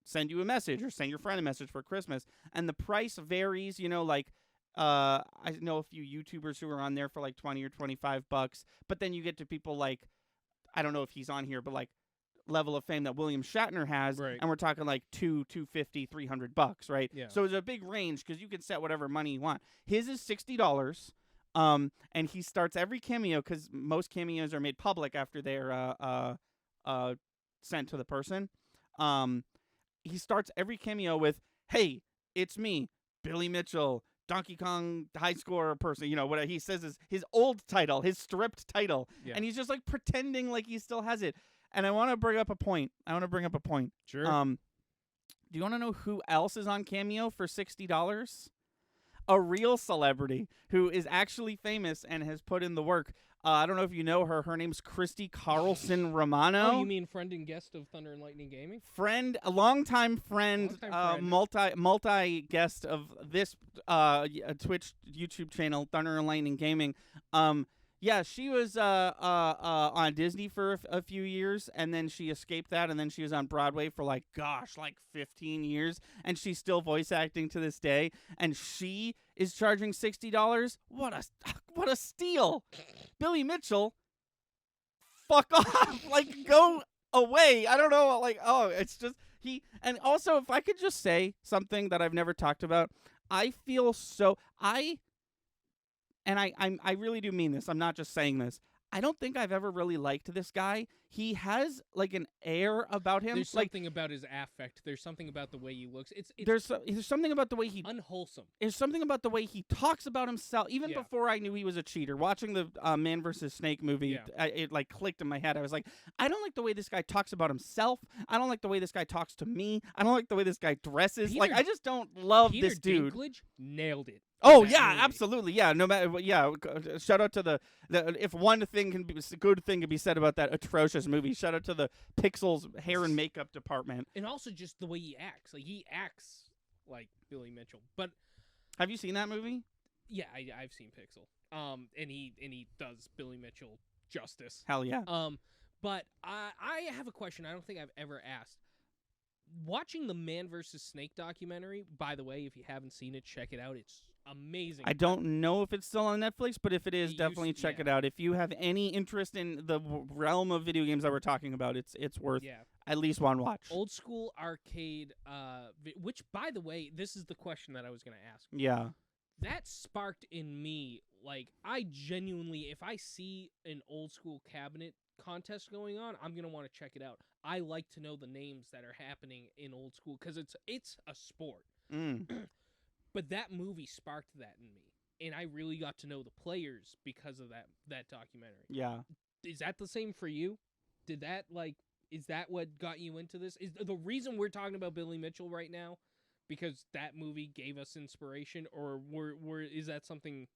send you a message or send your friend a message for Christmas, and the price varies. I know a few YouTubers who are on there for $20 or $25, but then you get to people I don't know if he's on here, but level of fame that William Shatner has, right. And we're talking $250, $300, right? Yeah. So it's a big range because you can set whatever money you want. His is $60, and he starts every cameo because most cameos are made public after they're sent to the person. He starts every cameo with, "Hey, it's me, Billy Mitchell, Donkey Kong high score person." What he says is his old title, his stripped title, and he's just pretending like he still has it. And I want to bring up a point. Sure. Do you want to know who else is on Cameo for $60? A real celebrity who is actually famous and has put in the work. I don't know if you know her. Her name's Christy Carlson Romano. Oh, you mean friend and guest of Thunder and Lightning Gaming? A longtime friend, multi guest of this Twitch YouTube channel, Thunder and Lightning Gaming. Yeah, she was on Disney for a few years, and then she escaped that, and then she was on Broadway for 15 years, and she's still voice acting to this day, and she is charging $60. What a steal! Billy Mitchell, fuck off! Go away! I don't know. It's just and also, if I could just say something that I've never talked about, I feel so And I really do mean this. I'm not just saying this. I don't think I've ever really liked this guy. He has an air about him. There's something about his affect. There's something about the way he looks. There's something about the way he unwholesome. There's something about the way he talks about himself. Even before I knew he was a cheater, watching the Man vs. Snake movie, it clicked in my head. I was like, I don't like the way this guy talks about himself. I don't like the way this guy talks to me. I don't like the way this guy dresses. I just don't love this dude. Dinklage nailed it. Oh yeah, absolutely, yeah. No matter, shout out to the if one thing good thing can be said about that atrocious movie. Shout out to the Pixels hair and makeup department, and also just the way he acts. He acts like Billy Mitchell. But have you seen that movie? Yeah, I've seen Pixel. And he does Billy Mitchell justice. Hell yeah. But I have a question. I don't think I've ever asked. Watching the Man vs. Snake documentary, by the way, if you haven't seen it, check it out. It's amazing. I don't know if it's still on Netflix, but if it is, definitely check it out. If you have any interest in the realm of video games that we're talking about, it's worth at least one watch. Old school arcade, which, by the way, this is the question that I was going to ask. Yeah. That sparked in me, like, I genuinely, if I see an old school cabinet contest going on, I'm going to want to check it out. I like to know the names that are happening in old school because it's a sport. But that movie sparked that in me, and I really got to know the players because of that documentary. Yeah. Is that the same for you? Is that what got you into this? Is the reason we're talking about Billy Mitchell right now because that movie gave us inspiration, or is that something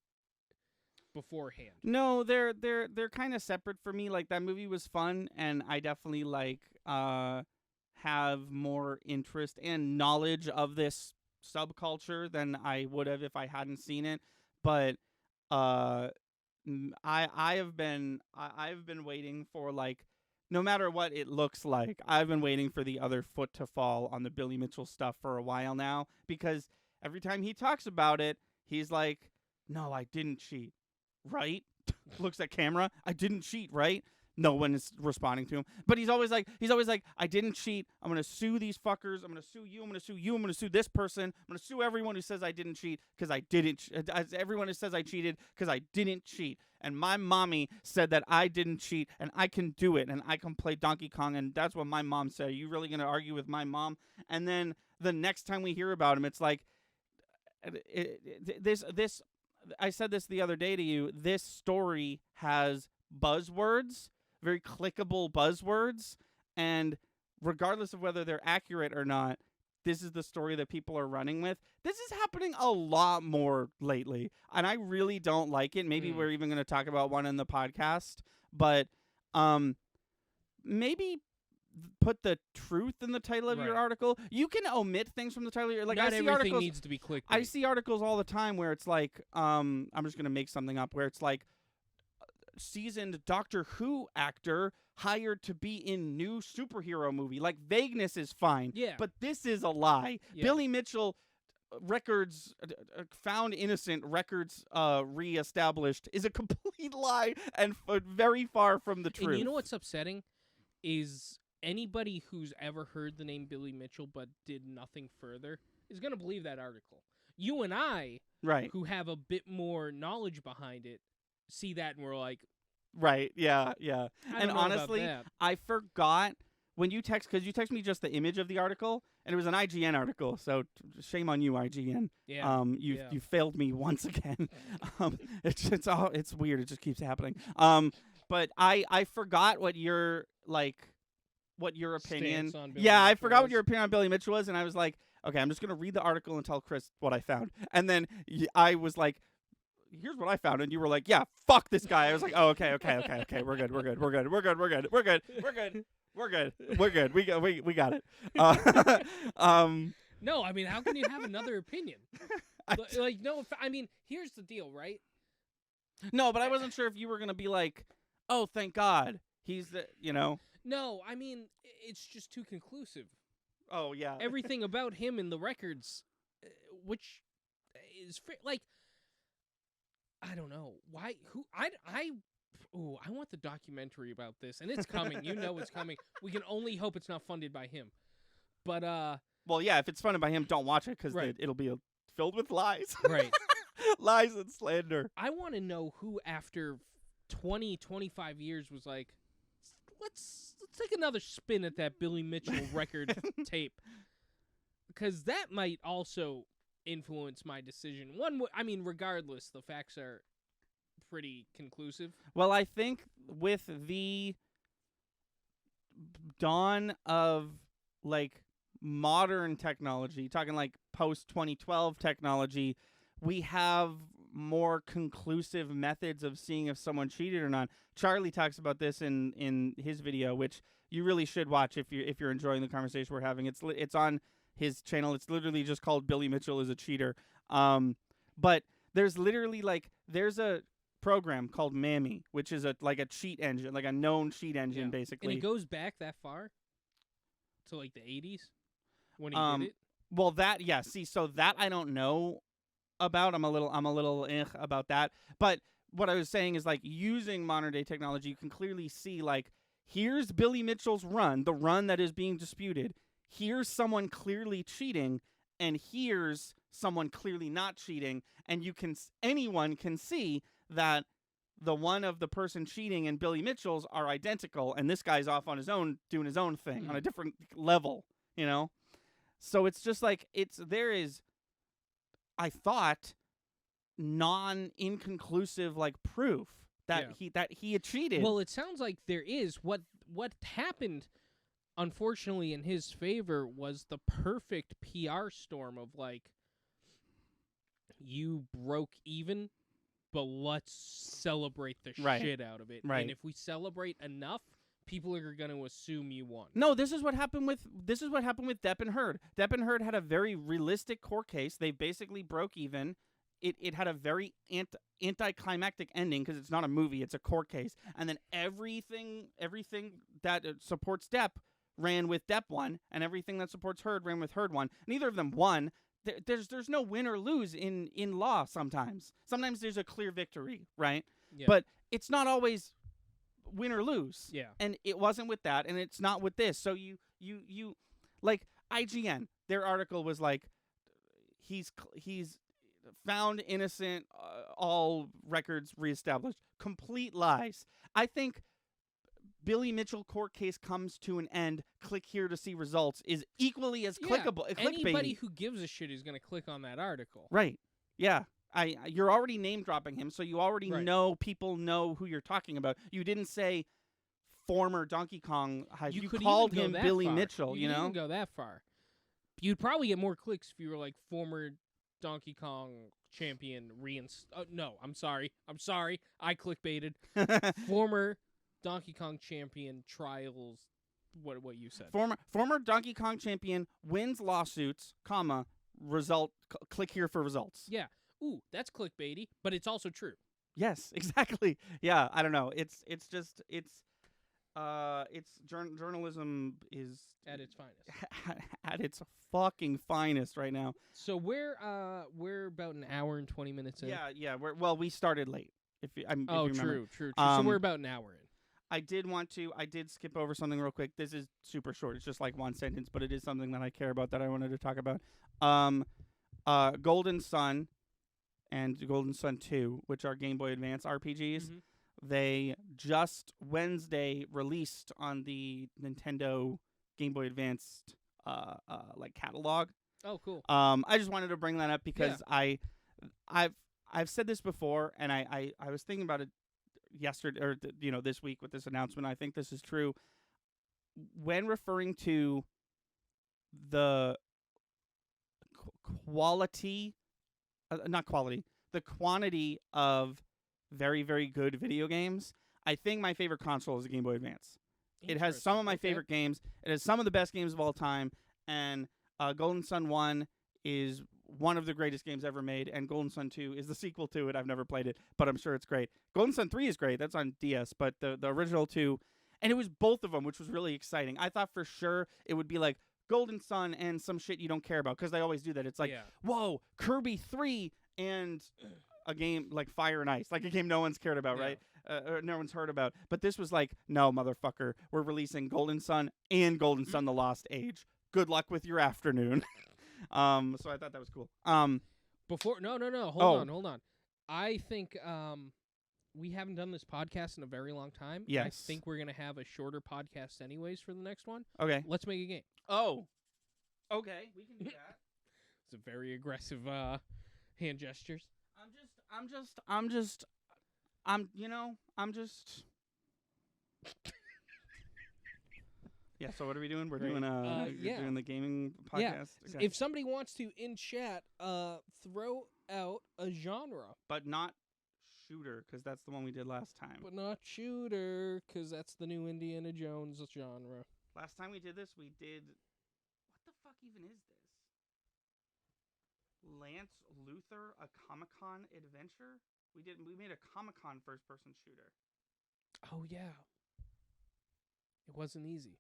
beforehand? No, they're kind of separate for me. Like, that movie was fun, and I definitely have more interest and knowledge of this subculture than I would have if I hadn't seen it. But I've been waiting for, like, no matter what it looks like, I've been waiting for the other foot to fall on the Billy Mitchell stuff for a while now, because every time he talks about it, he's like, no, I didn't cheat, right? Looks at camera, I didn't cheat, right? No one is responding to him. But he's always like, I didn't cheat. I'm going to sue these fuckers. I'm going to sue you. I'm going to sue you. I'm going to sue this person. I'm going to sue everyone who says I didn't cheat because I didn't. Everyone who says I cheated because I didn't cheat. And my mommy said that I didn't cheat and I can do it and I can play Donkey Kong. And that's what my mom said. Are you really going to argue with my mom? And then the next time we hear about him, it's like, this. I said this the other day to you. This story has buzzwords. Very clickable buzzwords, and regardless of whether they're accurate or not, this is the story that people are running with. This is happening a lot more lately, and I really don't like it. Maybe we're even going to talk about one in the podcast, but maybe put the truth in the title of your article. You can omit things from the title of your, like, not I see everything articles, needs to be clickbait. I see articles all the time where it's like, I'm just going to make something up, where it's like, seasoned Doctor Who actor hired to be in new superhero movie. Like, vagueness is fine. Yeah. But this is a lie. Yeah. Billy Mitchell records found innocent, records reestablished is a complete lie and very far from the truth. And you know what's upsetting is anybody who's ever heard the name Billy Mitchell but did nothing further is going to believe that article. You and I, who have a bit more knowledge behind it, see that and we're like, right, yeah. And honestly, I forgot when you because you text me just the image of the article, and it was an IGN article, so shame on you, IGN. Yeah. You failed me once again. It's weird, it just keeps happening. But I forgot what your opinion. On Billy Mitchell I forgot what your opinion on Billy Mitchell was, and I was like, okay, I'm just gonna read the article and tell Chris what I found, and then I was like, here's what I found, and you were like, yeah, fuck this guy. I was like, oh, okay, we're good. We got it. No, I mean, how can you have another opinion? Here's the deal, right? No, but I wasn't sure if you were gonna be like, oh, thank God, he's the, No, I mean, it's just too conclusive. Oh yeah. Everything about him in the records, which is like, I don't know why. I want the documentary about this, and it's coming. You know it's coming. We can only hope it's not funded by him. But well, yeah, if it's funded by him, don't watch it because it'll be filled with lies. Right. Lies and slander. I want to know who, after 20, 25 years, was like, let's take another spin at that Billy Mitchell record tape, because that might also influence my decision. Regardless, the facts are pretty conclusive. Well, I think with the dawn of, like, modern technology, talking like post 2012 technology, we have more conclusive methods of seeing if someone cheated or not. Charlie talks about this in his video, which you really should watch if you're enjoying the conversation we're having. It's on his channel. It's literally just called Billy Mitchell is a Cheater. But there's literally, like, there's a program called Mammy, which is a cheat engine, like a known cheat engine, basically. And it goes back that far to, like, the 80s when he did it. Well, so that I don't know about. I'm a little about that. But what I was saying is, like, using modern day technology, you can clearly see, like, here's Billy Mitchell's run, the run that is being disputed. Here's someone clearly cheating, and here's someone clearly not cheating, and anyone can see that the one of the person cheating and Billy Mitchell's are identical, and this guy's off on his own doing his own thing on a different level, you know? So it's just like there is, I thought, inconclusive like proof that he had cheated. Well, it sounds like there is. What happened, unfortunately, in his favor was the perfect PR storm of, like, you broke even, but let's celebrate the shit out of it. Right. And if we celebrate enough, people are going to assume you won. No, this is what happened with Depp and Heard. Depp and Heard had a very realistic court case. They basically broke even. It had a very anticlimactic ending because it's not a movie, it's a court case. And then everything that supports Depp ran with Depp won, and everything that supports Heard ran with Heard won. Neither of them won. There's no win or lose in law sometimes. Sometimes there's a clear victory, right? Yeah. But it's not always win or lose. Yeah. And it wasn't with that, and it's not with this. So you like IGN, their article was like, he's found innocent, all records reestablished. Complete lies. I think Billy Mitchell court case comes to an end. Click here to see results is equally as clickable. Anybody who gives a shit is going to click on that article. Right. Yeah. You're already name dropping him, so you already know people know who you're talking about. You didn't say former Donkey Kong. You called him Billy Mitchell. You know, didn't go that far. You'd probably get more clicks if you were like former Donkey Kong champion no, I'm sorry. I clickbaited. Former Donkey Kong champion trials. What you said. Former Donkey Kong champion wins lawsuits, result. Click here for results. Yeah. Ooh, that's clickbaity, but it's also true. Yes, exactly. Yeah, I don't know. Journalism is at its finest. At its fucking finest right now. So we're about an hour and 20 minutes in. Yeah. We started late. If you remember. True. So we're about an hour in. I did skip over something real quick. This is super short. It's just like one sentence, but it is something that I care about that I wanted to talk about. Golden Sun and Golden Sun 2, which are Game Boy Advance RPGs. Mm-hmm. They just Wednesday released on the Nintendo Game Boy Advance catalog. Oh, cool. I just wanted to bring that up because I've said this before, and I was thinking about it yesterday or this week with this announcement. I think this is true when referring to the the quantity of very, very good video games. I think my favorite console is the Game Boy Advance. It has some of my favorite games. It has some of the best games of all time. And Golden Sun 1 is one of the greatest games ever made. And Golden Sun 2 is the sequel to it. I've never played it, but I'm sure it's great. Golden Sun 3 is great. That's on DS. But the original 2, and it was both of them, which was really exciting. I thought for sure it would be like Golden Sun and some shit you don't care about, because they always do that. It's like, whoa, Kirby 3 and a game like Fire and Ice, like a game no one's cared about, right? Or no one's heard about. But this was like, no, motherfucker, we're releasing Golden Sun and Golden Sun: The Lost Age. Good luck with your afternoon. So I thought that was cool. No, hold on. I think we haven't done this podcast in a very long time. Yes. I think we're gonna have a shorter podcast anyways for the next one. Okay. Let's make a game. Oh. Okay, we can do that. It's a very aggressive hand gestures. Yeah, so what are we doing? We're doing doing the gaming podcast. Yeah. Okay. If somebody wants to in chat, throw out a genre, but not shooter, because that's the one we did last time. But not shooter, because that's the new Indiana Jones genre. Last time we did this, we did. What the fuck even is this? Lance Luthor, a Comic-Con adventure? We made a Comic-Con first-person shooter. Oh, yeah. It wasn't easy.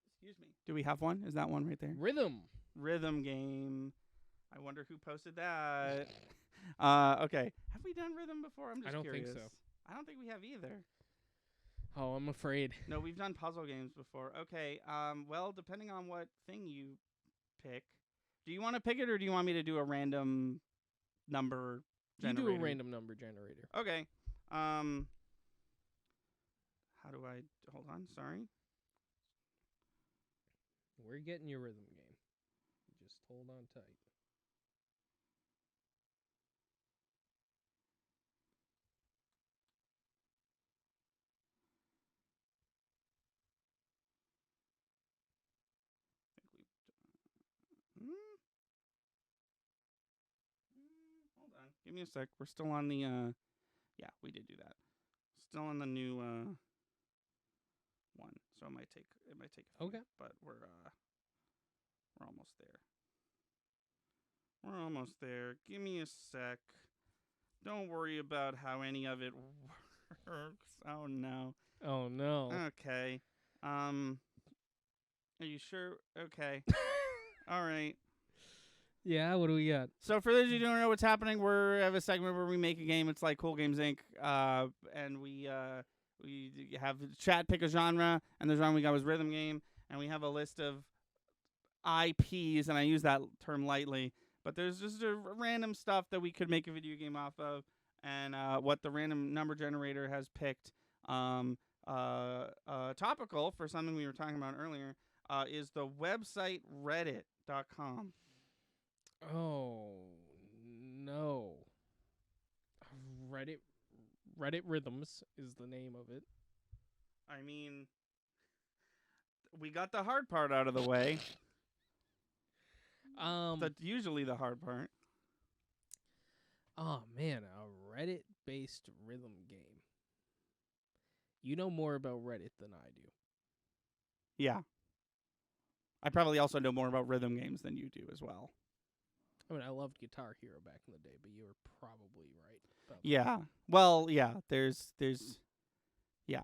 Excuse me. Do we have one? Is that one right there? Rhythm game. I wonder who posted that. Okay. Have we done rhythm before? I'm just curious. I don't think so. I don't think we have either. Oh, I'm afraid. No, we've done puzzle games before. Okay. Well, depending on what thing you pick, do you want to pick it or do you want me to do a random number generator? You do a random number generator. Okay. How do I... Hold on. Sorry. We're getting your rhythm game. Just hold on tight. Hold on. Give me a sec. We're still on the... Yeah, we did do that. Still on the new one. So it might take a few, okay. But we're almost there. We're almost there. Give me a sec. Don't worry about how any of it works. Oh no. Oh no. Okay. Are you sure? Okay. All right. Yeah, what do we got? So for those of you who don't know what's happening, we have a segment where we make a game. It's like Cool Games Inc. And we have chat pick a genre, and the genre we got was rhythm game, and we have a list of IPs, and I use that term lightly, but there's just a random stuff that we could make a video game off of, and what the random number generator has picked, topical for something we were talking about earlier, is the website reddit.com. Oh, no. Reddit Rhythms is the name of it. I mean, we got the hard part out of the way. That's usually the hard part. Oh, man, a Reddit-based rhythm game. You know more about Reddit than I do. Yeah. I probably also know more about rhythm games than you do as well. I mean, I loved Guitar Hero back in the day, but you were probably right about yeah. that. Well, yeah, there's yeah.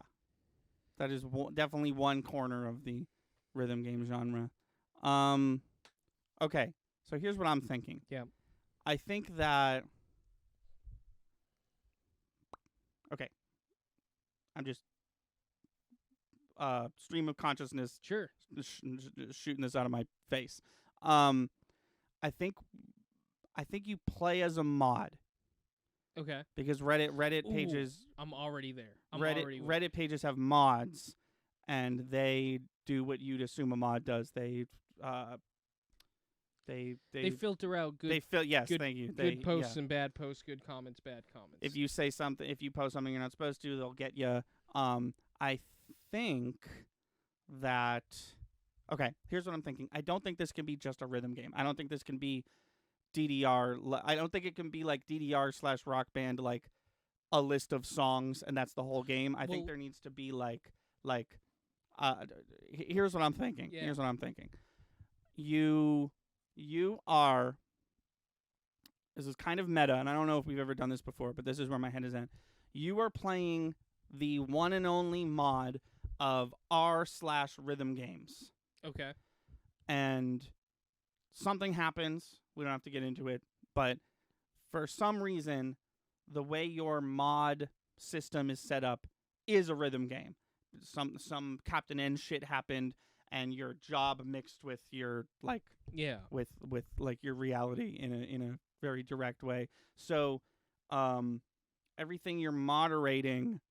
That is definitely one corner of the rhythm game genre. Okay. So here's what I'm thinking. Yeah. I think that okay. I'm just stream of consciousness. Sure. Shooting this out of my face. I think you play as a mod. Okay. Because Reddit pages. I'm already there. Reddit pages have mods, and they do what you'd assume a mod does. They filter out good. Yes, good, thank you. Good posts and bad posts. Good comments, bad comments. If you say something, if you post something you're not supposed to, they'll get you. I think that. Okay, here's what I'm thinking. I don't think this can be just a rhythm game. I don't think this can be DDR. I don't think it can be like DDR/Rock Band, like a list of songs, and that's the whole game. I think there needs to be here's what I'm thinking. Yeah. Here's what I'm thinking. You are. This is kind of meta, and I don't know if we've ever done this before, but this is where my head is at. You are playing the one and only mod of r/rhythm games. Okay. And something happens. We don't have to get into it, but for some reason, the way your mod system is set up is a rhythm game. Some Captain N shit happened, and your job mixed with your with your reality in a very direct way. So, everything you're moderating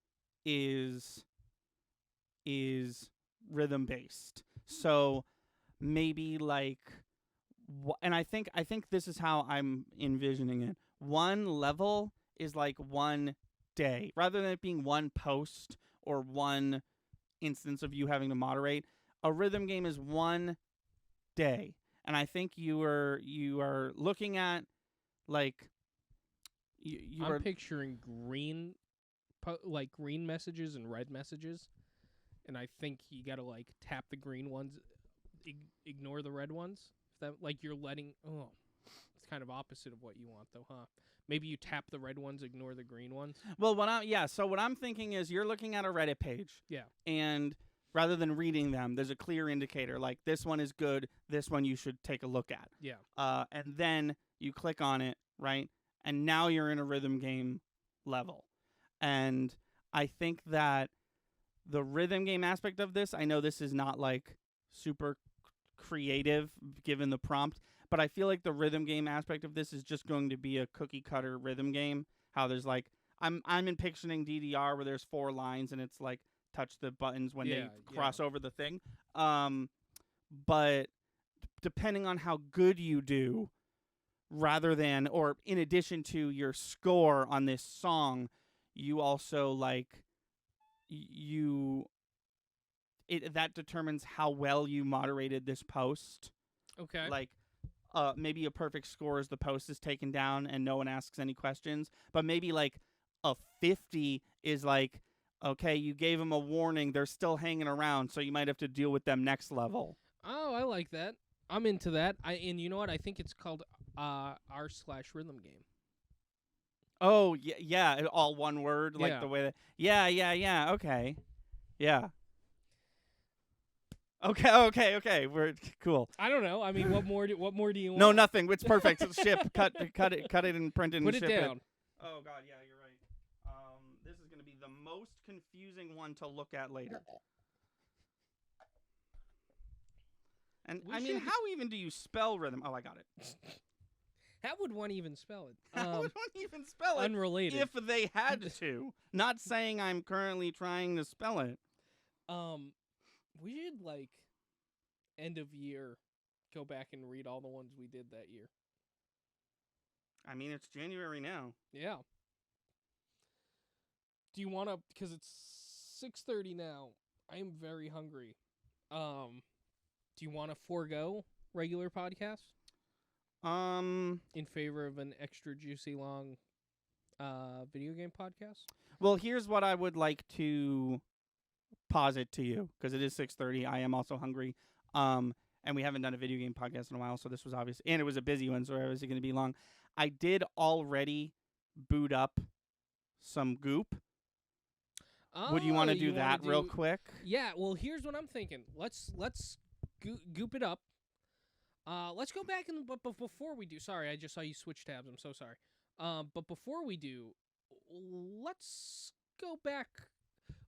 is rhythm based. So maybe and I think this is how I'm envisioning it. One level is like one day, rather than it being one post or one instance of you having to moderate. A rhythm game is one day, and I think you are looking at I'm picturing green messages and red messages, and I think you gotta tap the green ones, ignore the red ones. If that you're letting it's kind of opposite of what you want though, huh? Maybe you tap the red ones, ignore the green ones. Well, so what I'm thinking is you're looking at a Reddit page. Yeah. And rather than reading them. There's a clear indicator, like this one is good, this one you should take a look at. Yeah. And then you click on it, right? And now you're in a rhythm game level. And I think that the rhythm game aspect of this, I know this is not like super creative given the prompt, but I feel like the rhythm game aspect of this is just going to be a cookie cutter rhythm game. How there's like I'm in picturing DDR where there's 4 lines and it's like touch the buttons when they cross over the thing. But depending on how good you do, rather than or in addition to your score on this song, you also like that determines how well you moderated this post. Okay. Like maybe a perfect score is the post is taken down and no one asks any questions, but maybe like a 50 is like, okay, you gave them a warning, they're still hanging around, so you might have to deal with them next level. Oh, I like that. I'm into that. And you know what? I think it's called r/rhythm game. Oh, yeah, all one word, like the way that... Yeah, okay. Yeah. Okay. We're cool. I don't know. I mean, what more do you want? No, nothing. It's perfect. Ship. Cut it and print it and Put ship it down. Oh god, yeah, you're right. This is going to be the most confusing one to look at later. And I mean, how even do you spell rhythm? Oh, I got it. How would one even spell it? How would one even spell it? Unrelated. If they had to. Not saying I'm currently trying to spell it. We should, like, end of year, go back and read all the ones we did that year. I mean, it's January now. Yeah. Do you want to, because it's 6:30 now, I am very hungry. Do you want to forego regular podcast? In favor of an extra juicy long video game podcast? Well, here's what I would like to posit to you, because it is 6:30. I am also hungry. And we haven't done a video game podcast in a while, so this was obvious. And it was a busy one, so it was going to be long. I did already boot up some Goop. Would you want to do that real quick? Yeah, well, here's what I'm thinking. Let's Goop it up. Let's go back and but before we do, sorry, I just saw you switch tabs. I'm so sorry. But before we do, let's go back.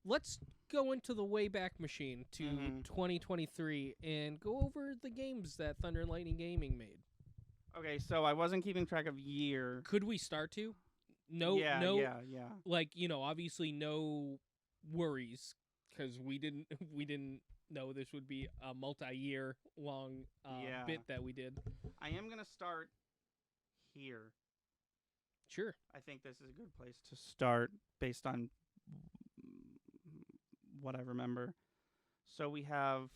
Let's go into the Wayback Machine to 2023 and go over the games that Thunder and Lightning Gaming made. Okay, so I wasn't keeping track of year. Could we start to? No. Like, obviously no worries because we didn't know this would be a multi-year long bit that we did. I am gonna start here. Sure. I think this is a good place to start based on what I remember. So we have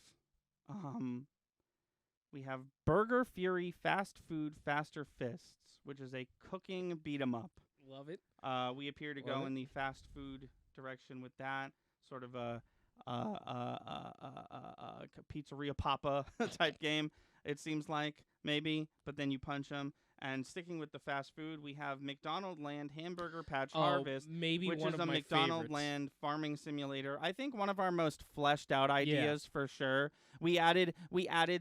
Burger Fury Fast Food Faster Fists, which is a cooking beat 'em up. Love it. We appear to go in the fast food direction with that, sort of a pizzeria papa type game. It seems like maybe, but then you punch them. And sticking with the fast food, we have McDonald Land Hamburger Patch Harvest, which is a McDonald Land farming simulator. I think one of our most fleshed out ideas for sure. We added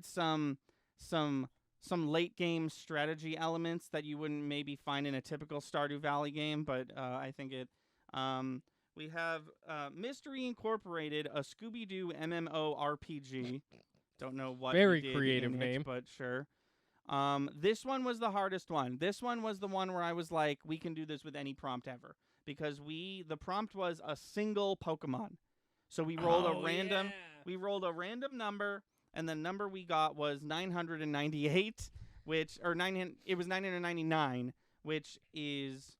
some late game strategy elements that you wouldn't maybe find in a typical Stardew Valley game, but I think it. We have Mystery Incorporated, a Scooby-Doo MMORPG. Don't know what. Very creative name, but sure. This one was the hardest one. This one was the one where I was like, we can do this with any prompt ever. Because the prompt was a single Pokemon. So we rolled we rolled a random number, and the number we got was 998, it was 999, which is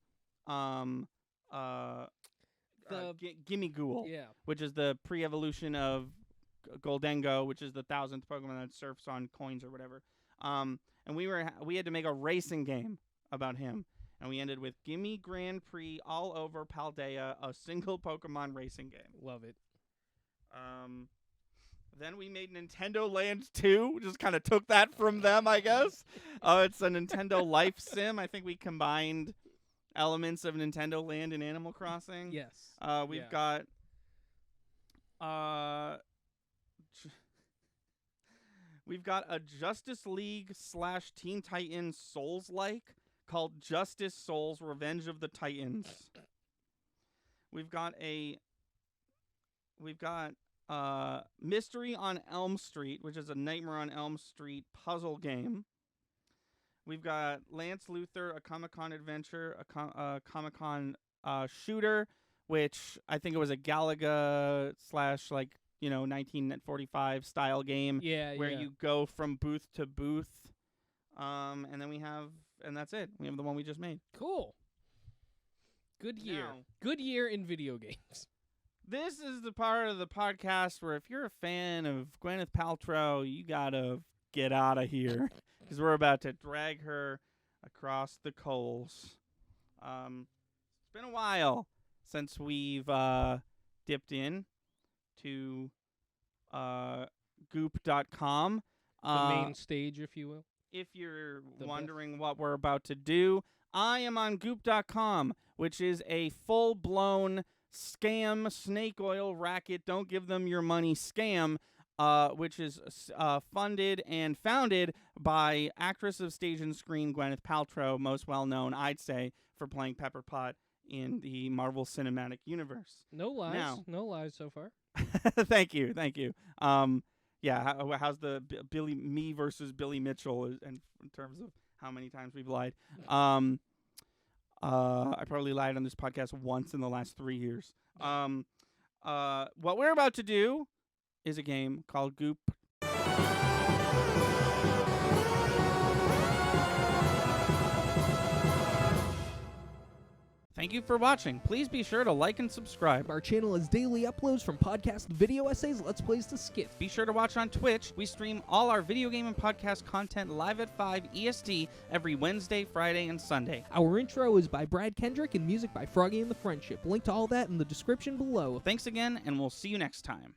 Gimme Ghoul, which is the pre-evolution of Goldengo, which is the 1,000th Pokemon that surfs on coins or whatever. And we had to make a racing game about him, and we ended with Gimme Grand Prix all over Paldea, a single Pokemon racing game. Love it. Then we made Nintendo Land 2, just kind of took that from them, I guess. It's a Nintendo Life Sim. I think we combined elements of Nintendo Land and Animal Crossing. Yes. We've got We've got a Justice League / Teen Titans Souls-like called Justice Souls Revenge of the Titans. We've got Mystery on Elm Street, which is a Nightmare on Elm Street puzzle game. We've got Lance Luthor, a Comic-Con adventure, a Comic-Con shooter, which I think it was a Galaga / 1945 style game. Where you go from booth to booth. And then and that's it. We have the one we just made. Cool. Good year. Good year in video games. This is the part of the podcast where if you're a fan of Gwyneth Paltrow, you gotta get out of here. Because we're about to drag her across the coals. It's been a while since we've dipped in to goop.com. The main stage, if you will. If you're wondering what we're about to do, I am on goop.com, which is a full-blown scam snake oil racket. Don't give them your money scam, which is funded and founded by actress of stage and screen Gwyneth Paltrow, most well-known, I'd say, for playing Pepper Pot in the Marvel Cinematic Universe. No lies. No lies so far. Thank you. How's the me versus Billy Mitchell in terms of how many times we've lied? I probably lied on this podcast once in the last 3 years. What we're about to do is a game called Goop. Thank you for watching. Please be sure to like and subscribe. Our channel has daily uploads from podcasts, video essays, Let's Plays to skits. Be sure to watch on Twitch. We stream all our video game and podcast content live at 5 EST every Wednesday, Friday, and Sunday. Our intro is by Brad Kendrick and music by Froggy and the Friendship. Link to all that in the description below. Thanks again, and we'll see you next time.